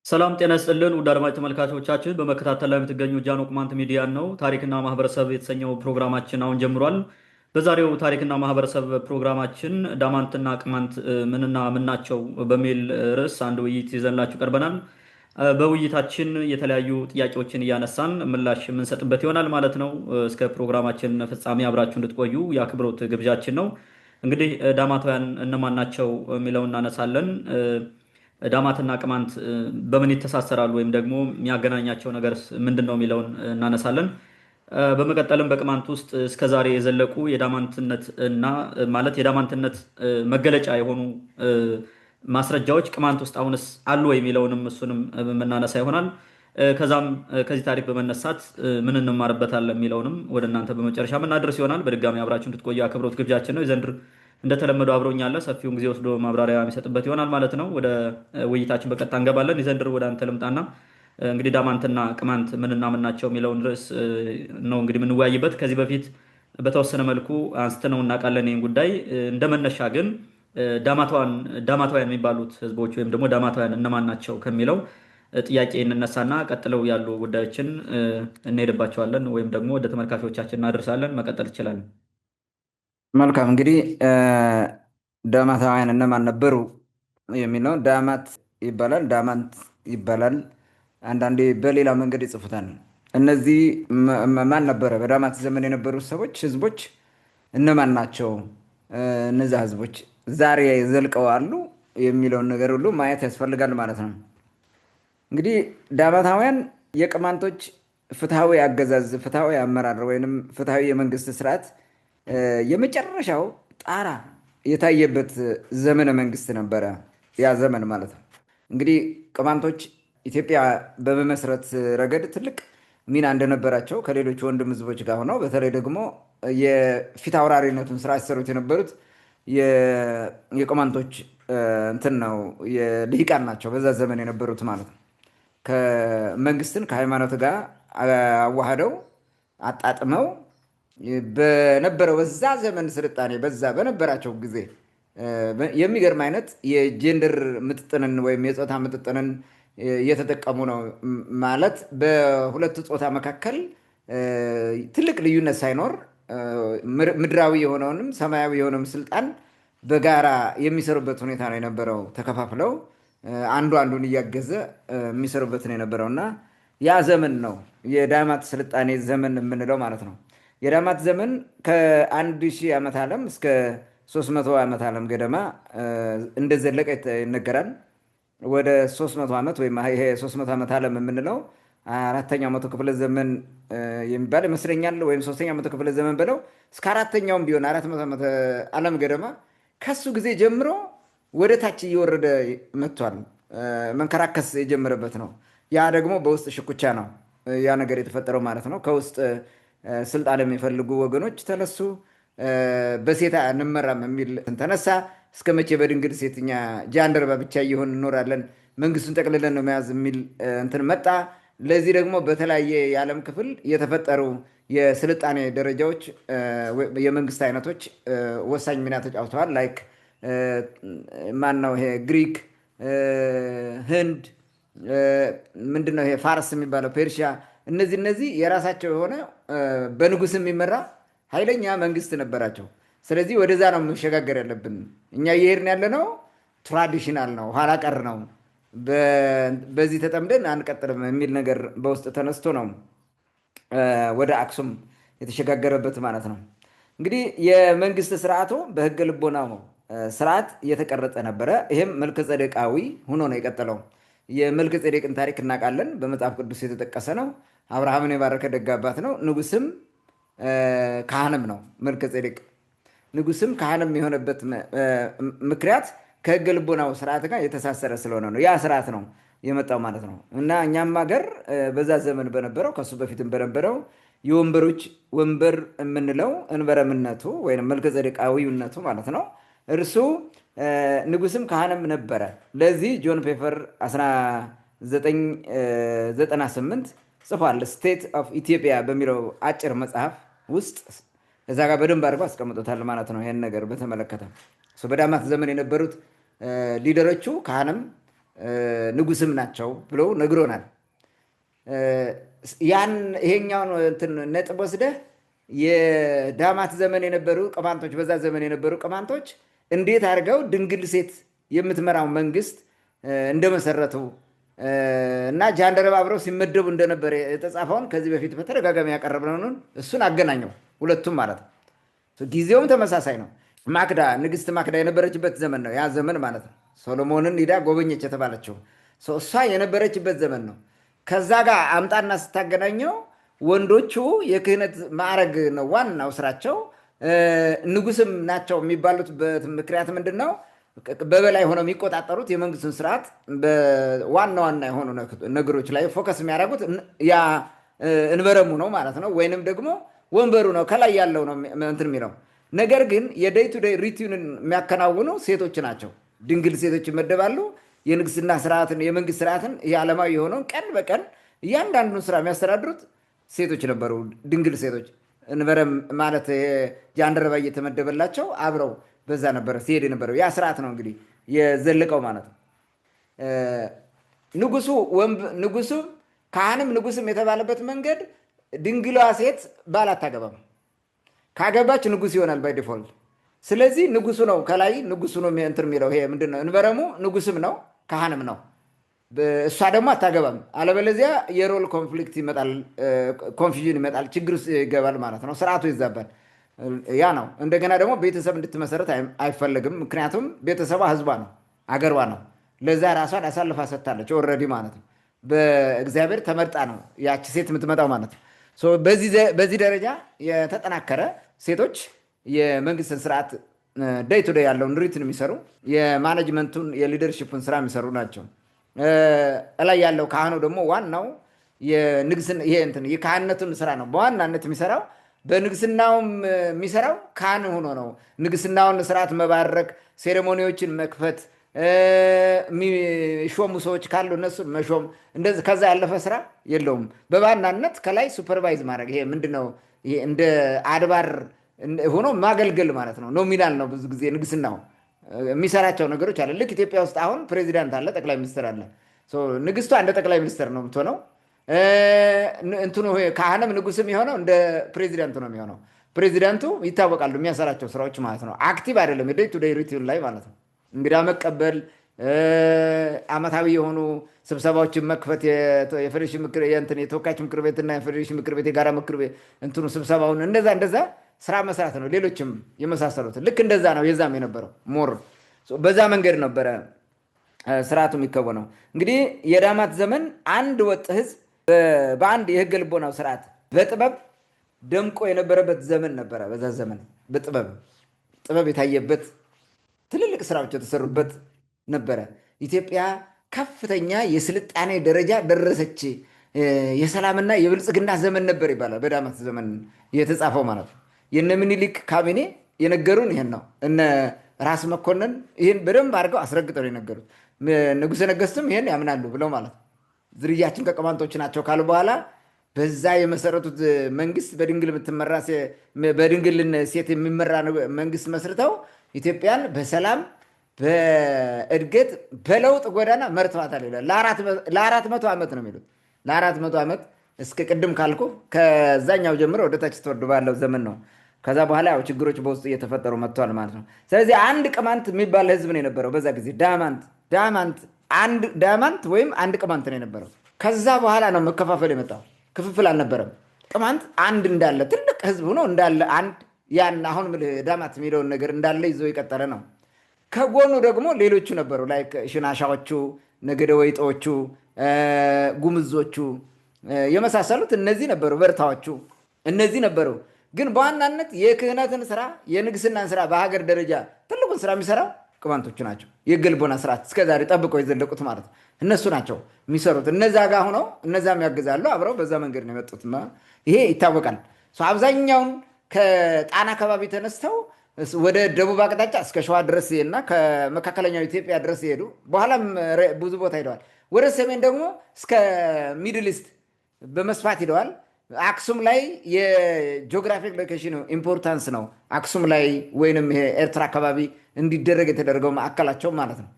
ሰላም ጤና ይስጥልን ውድ አድማጭ ተመልካቾቻችን፣ በመከታተል ላይ የምትገኙ ጃኖ ቅማንት ሚዲያን ነው። ታሪክና ማህበረሰብ የተሰኘው ፕሮግራማችን አሁን ጀምሯል። በዛሬው ታሪክና ማህበረሰብ ፕሮግራማችን ዳማንትና ቅማንት ምንና ምን ናቸው በሚል ርዕስ አንድ ውይይት ይዘንላችሁ ቀርበናል። በውይይታችን የተለያዩ ጥያቄዎችን እያነሳን ምላሽ የምንሰጥበት ይሆናል ማለት ነው። እስከ ፕሮግራማችን ፍጻሜ አብራችሁ እንድትቆዩ የአክብሮት ግብዣችን ነው። እንግዲህ ዳማታውያን እነማን ናቸው የሚለው እናነሳለን። ዳማትና ቅማንት በምን ይተሳሰራሉ ወይም ደግሞ የሚያገናኛቸው ነገር ምንድን ነው የሚለውን እናነሳለን። በመቀጠልም በቅማንት ውስጥ እስከዛሬ የዘለቁ የዳማንትነት እና ማለት የዳማንትነት መገለጫ የሆኑ ማስረጃዎች ቅማንት ውስጥ አሁንስ አሉ ወይ የሚለውንም እሱንም የምናነሳ ይሆናል። ከዛም ከዚህ ታሪክ በመነሳት ምን እንማርበታለን የሚለውንም ወደ እናንተ በመጨረሻ የምናደርስ ይሆናል። በድጋሚ አብራችሁ እንድትቆዩ አክብሮት ግብዣችን ነው። የዘንድር እንደተለመደው አብሮኛለ ሰፊውን ጊዜ ወስዶ ማብራሪያ የሚሰጥበት ይሆናል ማለት ነው። ወደ ውይይታችን በቀጥታ እንገባለን። የዘንድር ወደ አንተ ልምጣና እንግዲህ ዳማንትና ቅማንት ምንና ምን ናቸው የሚለውን ርዕስ ነው እንግዲህ የምንወያይበት። ከዚህ በፊት በተወሰነ መልኩ አንስተነው እናውቃለን ይህን ጉዳይ። እንደመነሻ ግን ዳማታውያን የሚባሉት ህዝቦች ወይም ደግሞ ዳማታውያን እነማን ናቸው ከሚለው ጥያቄ እንነሳና ቀጥለው ያሉ ጉዳዮችን እንሄድባቸዋለን ወይም ደግሞ ወደ ተመልካቾቻችን እናደርሳለን። መቀጠል ይችላለን። መልካም እንግዲህ ዳማታውያን እነማን ነበሩ የሚለው ዳማት ይባላል፣ ዳማንት ይባላል። አንዳንዴ በሌላ መንገድ ይጽፉታል። እነዚህ ማን ነበረ? በዳማት ዘመን የነበሩ ሰዎች ህዝቦች እነማን ናቸው? እነዚ ህዝቦች ዛሬ ዘልቀው አሉ የሚለውን ነገር ሁሉ ማየት ያስፈልጋል ማለት ነው። እንግዲህ ዳማታውያን የቅማንቶች ፍትሐዊ አገዛዝ፣ ፍትሐዊ አመራር ወይም ፍትሐዊ የመንግስት ስርዓት የመጨረሻው ጣራ የታየበት ዘመነ መንግስት ነበረ። ያ ዘመን ማለት ነው። እንግዲህ ቅማንቶች ኢትዮጵያ በመመስረት ረገድ ትልቅ ሚና እንደነበራቸው ከሌሎች ወንድም ህዝቦች ጋር ሆነው በተለይ ደግሞ የፊት አውራሪነቱን ስራ ሲሰሩት የነበሩት የቅማንቶች እንትን ነው፣ የልሂቃን ናቸው በዛ ዘመን የነበሩት ማለት ነው። ከመንግስትን ከሃይማኖት ጋር አዋህደው አጣጥመው በነበረው በዛ ዘመን ስልጣኔ በዛ በነበራቸው ጊዜ የሚገርም አይነት የጀንደር ምጥጥንን ወይም የፆታ ምጥጥንን እየተጠቀሙ ነው ማለት በሁለቱ ፆታ መካከል ትልቅ ልዩነት ሳይኖር ምድራዊ የሆነውንም ሰማያዊ የሆነውም ስልጣን በጋራ የሚሰሩበት ሁኔታ ነው የነበረው። ተከፋፍለው አንዱ አንዱን እያገዘ የሚሰሩበት ነው የነበረው እና ያ ዘመን ነው የዳማት ስልጣኔ ዘመን የምንለው ማለት ነው። የዳማት ዘመን ከ1000 ዓመት ዓለም እስከ 300 ዓመት ዓለም ገደማ እንደዘለቀ ይነገራል። ወደ 300 ዓመት ወይም ይሄ 300 ዓመት ዓለም የምንለው 4ኛው መቶ ክፍለ ዘመን የሚባል ይመስለኛል፣ ወይም 3ኛው መቶ ክፍለ ዘመን ብለው እስከ 4ኛውም ቢሆን 400 ዓመት ዓለም ገደማ ከሱ ጊዜ ጀምሮ ወደ ታች እየወረደ መጥቷል። መንከራከስ የጀመረበት ነው። ያ ደግሞ በውስጥ ሽኩቻ ነው ያ ነገር የተፈጠረው ማለት ነው። ከውስጥ ስልጣን የሚፈልጉ ወገኖች ተነሱ። በሴት እንመራም የሚል ተነሳ። እስከ መቼ በድንግል ሴትኛ ጃንደረባ ብቻ እየሆን እንኖራለን፣ መንግስቱን ጠቅልለን ነው መያዝ የሚል እንትን መጣ። ለዚህ ደግሞ በተለያየ የዓለም ክፍል የተፈጠሩ የስልጣኔ ደረጃዎች፣ የመንግስት አይነቶች ወሳኝ ሚና ተጫውተዋል። ላይክ ማነው ይሄ ግሪክ፣ ህንድ፣ ምንድነው ይሄ ፋርስ የሚባለው ፔርሺያ፣ እነዚህ የራሳቸው የሆነ በንጉስ የሚመራ ኃይለኛ መንግስት ነበራቸው። ስለዚህ ወደዛ ነው መሸጋገር ያለብን። እኛ እየሄድን ያለነው ትራዲሽናል ነው፣ ኋላ ቀር ነው፣ በዚህ ተጠምደን አንቀጥልም የሚል ነገር በውስጥ ተነስቶ ነው ወደ አክሱም የተሸጋገረበት ማለት ነው። እንግዲህ የመንግስት ስርዓቱ በህገ ልቦናው ስርዓት እየተቀረጸ ነበረ። ይህም መልከጼዴቃዊ ሆኖ ነው የቀጠለው። የመልከጼዴቅን ታሪክ እናውቃለን፣ በመጽሐፍ ቅዱስ የተጠቀሰ ነው። አብርሃምን የባረከ ደግ አባት ነው። ንጉስም ካህንም ነው። መልከጼዴቅ ንጉስም ካህንም የሆነበት ምክንያት ከህገ ልቦናው ስርዓት ጋር የተሳሰረ ስለሆነ ነው። ያ ስርዓት ነው የመጣው ማለት ነው። እና እኛም ሀገር በዛ ዘመን በነበረው ከሱ በፊትም በነበረው የወንበሮች ወንበር የምንለው እንበረምነቱ ወይም መልከጼዴቃዊነቱ ማለት ነው። እርሱ ንጉስም ካህንም ነበረ። ለዚህ ጆን ፔፐር 1998 ጽፏል። ስቴት ኦፍ ኢትዮጵያ በሚለው አጭር መጽሐፍ ውስጥ እዛ ጋር በደንብ አድርገው አስቀምጦታል ማለት ነው። ይህን ነገር በተመለከተ በዳማት ዘመን የነበሩት ሊደሮቹ ካህንም ንጉስም ናቸው ብለው ነግሮናል። ያን ይሄኛውን እንትን ነጥብ ወስደህ የዳማት ዘመን የነበሩ ቅማንቶች በዛ ዘመን የነበሩ ቅማንቶች እንዴት አድርገው ድንግል ሴት የምትመራው መንግስት እንደመሰረቱ እና ጃንደረባ አብረው ሲመደቡ እንደነበረ የተጻፈውን ከዚህ በፊት በተደጋጋሚ ያቀረብነውን እሱን አገናኘው ሁለቱም ማለት ነው። ጊዜውም ተመሳሳይ ነው። ማክዳ ንግስት ማክዳ የነበረችበት ዘመን ነው ያ ዘመን ማለት ነው። ሶሎሞንን ሂዳ ጎበኘች የተባለችው እሷ የነበረችበት ዘመን ነው። ከዛ ጋር አምጣና ስታገናኘው ወንዶቹ የክህነት ማዕረግ ነው ዋናው ስራቸው። ንጉስም ናቸው የሚባሉት ምክንያት ምንድን ነው? በበላይ ሆነው የሚቆጣጠሩት የመንግስትን ስርዓት ዋና ዋና የሆኑ ነገሮች ላይ ፎከስ የሚያደርጉት ያ እንበረሙ ነው ማለት ነው። ወይንም ደግሞ ወንበሩ ነው ከላይ ያለው ነው እንትን የሚለው ነገር ግን የደይ ቱ ደይ ሪቲዩንን የሚያከናውኑ ሴቶች ናቸው። ድንግል ሴቶች ይመደባሉ። የንግስና ስርዓትን የመንግስት ስርዓትን የዓለማዊ የሆነውን ቀን በቀን እያንዳንዱን ስራ የሚያስተዳድሩት ሴቶች ነበሩ። ድንግል ሴቶች እንበረም ማለት ጃንደረባ እየተመደበላቸው አብረው በዛ ነበረ ሲሄድ የነበረው ያ ስርዓት ነው እንግዲህ የዘለቀው ማለት ነው። ንጉሱ ካህንም ንጉስም የተባለበት መንገድ ድንግሏ ሴት ባል አታገባም። ካገባች ንጉስ ይሆናል ባይ ዲፎልት። ስለዚህ ንጉሱ ነው ከላይ ንጉሱ ነው እንትን የሚለው ይሄ ምንድን ነው? እንበረሙ ንጉስም ነው ካህንም ነው። እሷ ደግሞ አታገባም። አለበለዚያ የሮል ኮንፍሊክት ይመጣል፣ ኮንፊዥን ይመጣል፣ ችግር ውስጥ ይገባል ማለት ነው። ስርዓቱ ይዛባል። ያ ነው። እንደገና ደግሞ ቤተሰብ እንድትመሰረት አይፈለግም። ምክንያቱም ቤተሰቧ ህዝቧ ነው፣ አገሯ ነው። ለዛ ራሷን አሳልፋ ሰጥታለች ኦልሬዲ ማለት ነው። በእግዚአብሔር ተመርጣ ነው ያቺ ሴት የምትመጣው ማለት ነው። በዚህ ደረጃ የተጠናከረ ሴቶች የመንግስትን ስርዓት ዴይ ቱ ዴይ ያለውን ሪትን የሚሰሩ የማኔጅመንቱን የሊደርሽፑን ስራ የሚሰሩ ናቸው። እላይ ያለው ካህኑ ደግሞ ዋናው የካህንነቱን ስራ ነው በዋናነት የሚሰራው። በንግስናውም የሚሰራው ካህን ሆኖ ነው። ንግስናውን ስርዓት መባረክ፣ ሴሬሞኒዎችን መክፈት፣ የሚሾሙ ሰዎች ካሉ እነሱን መሾም፣ እንደዚህ ከዛ ያለፈ ስራ የለውም። በዋናነት ከላይ ሱፐርቫይዝ ማድረግ ይሄ ምንድነው? ይሄ እንደ አድባር ሆኖ ማገልገል ማለት ነው። ኖሚናል ነው። ብዙ ጊዜ ንግስናው የሚሰራቸው ነገሮች አለ። ልክ ኢትዮጵያ ውስጥ አሁን ፕሬዚዳንት አለ፣ ጠቅላይ ሚኒስትር አለ። ንግስቷ እንደ ጠቅላይ ሚኒስትር ነው የምትሆነው። እንትኑ ካህንም ንጉስም የሆነው እንደ ፕሬዚዳንቱ ነው የሚሆነው። ፕሬዚዳንቱ ይታወቃሉ የሚያሰራቸው ስራዎች ማለት ነው። አክቲቭ አይደለም የዴይ ቱ ዴይ ሩቲን ላይ ማለት ነው። እንግዳ መቀበል፣ አመታዊ የሆኑ ስብሰባዎችን መክፈት፣ የተወካዮች ምክር ቤትና የፌዴሬሽን ምክር ቤት የጋራ ምክር ቤት እንትኑ ስብሰባውን እንደዛ ስራ መስራት ነው። ሌሎችም የመሳሰሉት ልክ እንደዛ ነው። የዛም የነበረው ሞር በዛ መንገድ ነበረ ስርዓቱ የሚከወነው። እንግዲህ የዳማት ዘመን አንድ ወጥ ህዝብ በአንድ የህገ ልቦናው ስርዓት በጥበብ ደምቆ የነበረበት ዘመን ነበረ። በዛ ዘመን ጥበብ የታየበት ትልልቅ ስራዎች የተሰሩበት ነበረ። ኢትዮጵያ ከፍተኛ የስልጣኔ ደረጃ ደረሰች። የሰላምና የብልጽግና ዘመን ነበር ይባላል በዳማት ዘመን የተጻፈው ማለት ነው። የነ ምኒልክ ካቢኔ የነገሩን ይሄን ነው። እነ ራስ መኮንን ይህን በደንብ አድርገው አስረግጠው የነገሩት። ንጉሠ ነገሥትም ይሄን ያምናሉ ብለው ማለት ነው። ዝርያችን ከቅማንቶች ናቸው ካሉ በኋላ በዛ የመሰረቱት መንግስት በድንግል ሴት የሚመራ መንግስት መስርተው ኢትዮጵያን በሰላም በእድገት በለውጥ ጎዳና መርተዋታል ይላል። ለ400 ዓመት ነው የሚሉት። ለ400 ዓመት እስከ ቅድም ካልኩ ከዛኛው ጀምሮ ወደታች ስትወርዱ ባለው ዘመን ነው። ከዛ በኋላ ያው ችግሮች በውስጡ እየተፈጠሩ መጥተዋል ማለት ነው። ስለዚህ አንድ ቅማንት የሚባል ህዝብ ነው የነበረው በዛ ጊዜ። ዳማንት ወይም አንድ ቅማንት ነው የነበረው። ከዛ በኋላ ነው መከፋፈል የመጣው። ክፍፍል አልነበረም። ቅማንት አንድ እንዳለ ትልቅ ህዝብ ሆኖ እንዳለ አንድ ያን አሁን ዳማት የሚለውን ነገር እንዳለ ይዞ የቀጠለ ነው። ከጎኑ ደግሞ ሌሎቹ ነበሩ ላይ ሽናሻዎቹ፣ ነገደ ወይጦቹ፣ ጉምዞቹ የመሳሰሉት እነዚህ ነበሩ። በርታዎቹ እነዚህ ነበሩ። ግን በዋናነት የክህነትን ስራ የንግስናን ስራ በሀገር ደረጃ ትልቁን ስራ የሚሰራው ቅማንቶቹ ናቸው። የገልቦና ስርዓት እስከዛሬ ጠብቀው የዘለቁት ማለት ነው። እነሱ ናቸው የሚሰሩት። እነዛ ጋር ሆነው እነዛም ያግዛሉ። አብረው በዛ መንገድ ነው የመጡት። ይሄ ይታወቃል። አብዛኛውን ከጣና አካባቢ ተነስተው ወደ ደቡብ አቅጣጫ እስከ ሸዋ ድረስ እና ከመካከለኛው ኢትዮጵያ ድረስ ይሄዱ። በኋላም ብዙ ቦታ ሄደዋል። ወደ ሰሜን ደግሞ እስከ ሚድል ኢስት በመስፋት ሄደዋል። አክሱም ላይ የጂኦግራፊክ ሎኬሽን ኢምፖርታንስ ነው። አክሱም ላይ ወይንም ኤርትራ አካባቢ እንዲደረግ የተደረገው ማዕከላቸው ማለት ነው።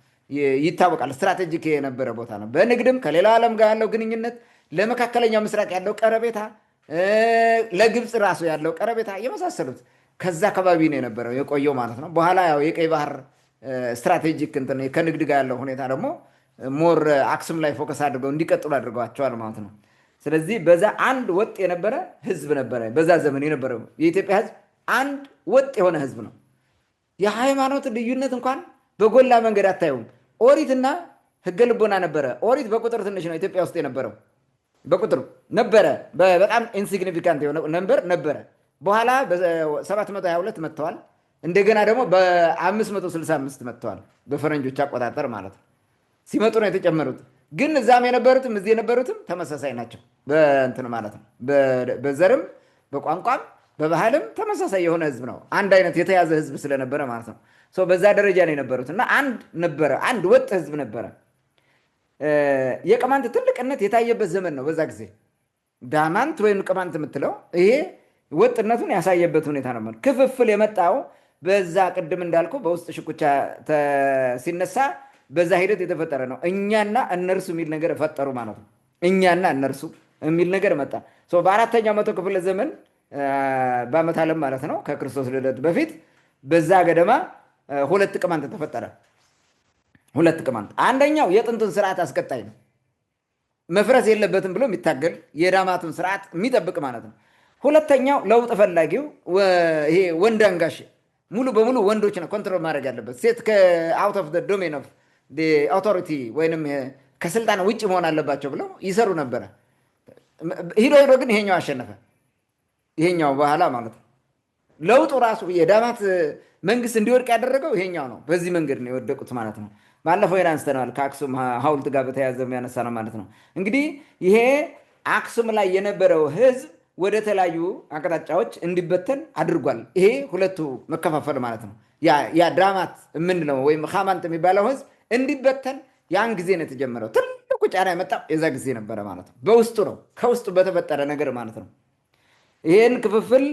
ይታወቃል። ስትራቴጂክ የነበረ ቦታ ነው። በንግድም ከሌላው ዓለም ጋር ያለው ግንኙነት፣ ለመካከለኛው ምስራቅ ያለው ቀረቤታ፣ ለግብፅ ራሱ ያለው ቀረቤታ የመሳሰሉት ከዛ አካባቢ ነው የነበረው የቆየው ማለት ነው። በኋላ ያው የቀይ ባህር ስትራቴጂክ እንትን ከንግድ ጋር ያለው ሁኔታ ደግሞ ሞር አክሱም ላይ ፎከስ አድርገው እንዲቀጥሉ አድርገዋቸዋል ማለት ነው። ስለዚህ በዛ አንድ ወጥ የነበረ ህዝብ ነበረ። በዛ ዘመን የነበረው የኢትዮጵያ ህዝብ አንድ ወጥ የሆነ ህዝብ ነው። የሃይማኖት ልዩነት እንኳን በጎላ መንገድ አታየውም። ኦሪትና ህገ ልቦና ነበረ። ኦሪት በቁጥር ትንሽ ነው ኢትዮጵያ ውስጥ የነበረው፣ በቁጥር ነበረ፣ በጣም ኢንሲግኒፊካንት የሆነ ነንበር ነበረ። በኋላ በ722 መጥተዋል። እንደገና ደግሞ በ565 መጥተዋል፣ በፈረንጆች አቆጣጠር ማለት ነው። ሲመጡ ነው የተጨመሩት። ግን እዛም የነበሩትም እዚህ የነበሩትም ተመሳሳይ ናቸው በእንትን ማለት ነው። በዘርም በቋንቋም በባህልም ተመሳሳይ የሆነ ህዝብ ነው። አንድ አይነት የተያዘ ህዝብ ስለነበረ ማለት ነው። በዛ ደረጃ ነው የነበሩት እና አንድ ነበረ፣ አንድ ወጥ ህዝብ ነበረ። የቅማንት ትልቅነት የታየበት ዘመን ነው በዛ ጊዜ። ዳማንት ወይም ቅማንት የምትለው ይሄ ወጥነቱን ያሳየበት ሁኔታ ነው። ክፍፍል የመጣው በዛ ቅድም እንዳልኩ በውስጥ ሽኩቻ ሲነሳ በዛ ሂደት የተፈጠረ ነው። እኛና እነርሱ የሚል ነገር ፈጠሩ ማለት ነው። እኛና እነርሱ የሚል ነገር መጣ። በአራተኛው መቶ ክፍለ ዘመን በዓመተ ዓለም ማለት ነው ከክርስቶስ ልደት በፊት በዛ ገደማ ሁለት ቅማንት ተፈጠረ። ሁለት ቅማንት፣ አንደኛው የጥንቱን ስርዓት አስቀጣይ ነው፣ መፍረስ የለበትም ብሎ የሚታገል የዳማቱን ስርዓት የሚጠብቅ ማለት ነው። ሁለተኛው ለውጥ ፈላጊው ይሄ ወንድ አንጋሽ፣ ሙሉ በሙሉ ወንዶች ነው ኮንትሮል ማድረግ ያለበት። ሴት ከአውት ኦፍ ዶሜን ኦፍ አውቶሪቲ ወይንም ከስልጣን ውጭ መሆን አለባቸው ብለው ይሰሩ ነበረ። ሂዶ ሂዶ ግን ይሄኛው አሸነፈ። ይሄኛው በኋላ ማለት ነው ለውጡ ራሱ የዳማት መንግስት እንዲወድቅ ያደረገው ይሄኛው ነው። በዚህ መንገድ ነው የወደቁት ማለት ነው። ባለፈው ይሄን አንስተናል፣ ከአክሱም ሐውልት ጋር በተያያዘ የሚያነሳ ነው ማለት ነው። እንግዲህ ይሄ አክሱም ላይ የነበረው ህዝብ ወደ ተለያዩ አቅጣጫዎች እንዲበተን አድርጓል። ይሄ ሁለቱ መከፋፈል ማለት ነው። ያ ዳማት የምንለው ወይም ካማንት የሚባለው ህዝብ እንዲበተን ያን ጊዜ ነው የተጀመረው። ትልቁ ጫና የመጣው የዛ ጊዜ ነበረ ማለት ነው። በውስጡ ነው፣ ከውስጡ በተፈጠረ ነገር ማለት ነው። ይህን ክፍፍል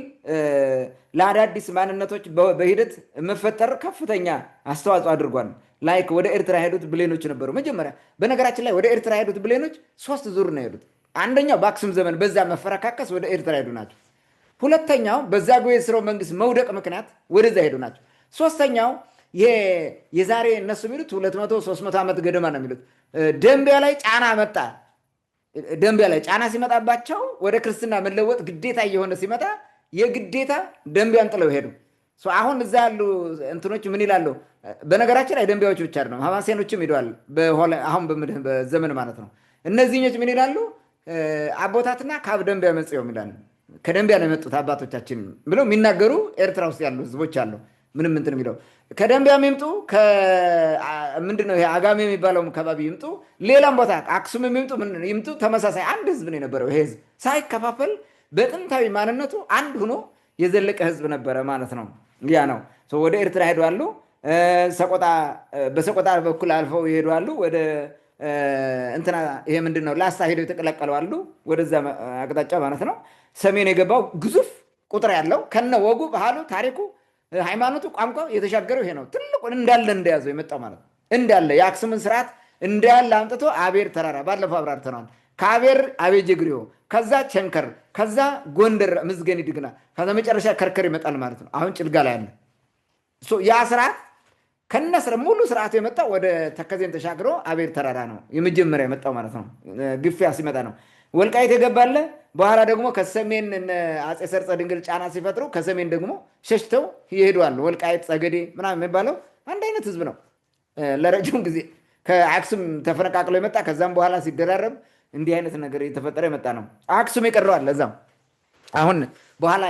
ለአዳዲስ ማንነቶች በሂደት መፈጠር ከፍተኛ አስተዋጽኦ አድርጓል። ላይክ ወደ ኤርትራ ሄዱት ብሌኖች ነበሩ መጀመሪያ። በነገራችን ላይ ወደ ኤርትራ ሄዱት ብሌኖች 3 ዙር ነው የሄዱት። አንደኛው በአክሱም ዘመን በዛ መፈረካከስ ወደ ኤርትራ ሄዱ ናቸው። ሁለተኛው በዛጉዌ ሥርወ መንግስት መውደቅ ምክንያት ወደዛ ሄዱ ናቸው። ሶስተኛው የዛሬ እነሱ የሚሉት 200-300 ዓመት ገደማ ነው የሚሉት ደንቢያ ላይ ጫና መጣ። ደንቢያ ላይ ጫና ሲመጣባቸው ወደ ክርስትና መለወጥ ግዴታ እየሆነ ሲመጣ የግዴታ ደንቢያን ጥለው ሄዱ። አሁን እዛ ያሉ እንትኖች ምን ይላሉ? በነገራችን ላይ ደንቢያዎች ብቻ አይደለም ሐማሴኖችም ሄደዋል። አሁን በዘመን ማለት ነው። እነዚህኞች ምን ይላሉ? አቦታትና ካብ ደንቢያ መጽየው ይላሉ። ከደንቢያ ነው የመጡት አባቶቻችን ብለው የሚናገሩ ኤርትራ ውስጥ ያሉ ህዝቦች አሉ። ምንም እንትን የሚለው ከደንቢያ የሚምጡ ምንድነው ይሄ አጋሜ የሚባለው አካባቢ ይምጡ፣ ሌላም ቦታ አክሱም ይምጡ ተመሳሳይ አንድ ህዝብ ነው የነበረው። ይሄ ህዝብ ሳይከፋፈል በጥንታዊ ማንነቱ አንድ ሆኖ የዘለቀ ህዝብ ነበረ ማለት ነው። ያ ነው ወደ ኤርትራ ሄደዋሉ። በሰቆጣ በኩል አልፈው ይሄዳሉ። ወደ እንትና ይሄ ምንድነው ላስታ ሄደው የተቀላቀሉ አሉ፣ ወደዛ አቅጣጫ ማለት ነው። ሰሜን የገባው ግዙፍ ቁጥር ያለው ከነ ወጉ፣ ባህሉ፣ ታሪኩ፣ ሃይማኖቱ፣ ቋንቋ የተሻገረው ይሄ ነው። ትልቁ እንዳለ እንደያዘው የመጣው ማለት ነው። እንዳለ የአክሱምን ስርዓት እንዳለ አምጥቶ አቤር ተራራ ባለፈው አብራርተናል። ከአቤር አቤጀግሪዮ፣ ከዛ ቸንከር፣ ከዛ ጎንደር ምዝገኒ ድግና፣ ከዛ መጨረሻ ከርከር ይመጣል ማለት ነው። አሁን ጭልጋ ላይ ያለ ያ ስርዓት ከነስረ ሙሉ ስርዓቱ የመጣው ወደ ተከዜን ተሻግሮ አቤር ተራራ ነው የመጀመሪያ የመጣው ማለት ነው። ግፊያ ሲመጣ ነው ወልቃይት የገባለ። በኋላ ደግሞ ከሰሜን አፄ ሰርፀ ድንግል ጫና ሲፈጥሩ ከሰሜን ደግሞ ሸሽተው ይሄዳሉ። ወልቃይት ጸገዴ ምናምን የሚባለው አንድ አይነት ህዝብ ነው። ለረጅም ጊዜ ከአክሱም ተፈነቃቅሎ የመጣ ከዛም በኋላ ሲደራረብ እንዲህ አይነት ነገር የተፈጠረ የመጣ ነው። አክሱም የቀረዋል ለዛም አሁን በኋላ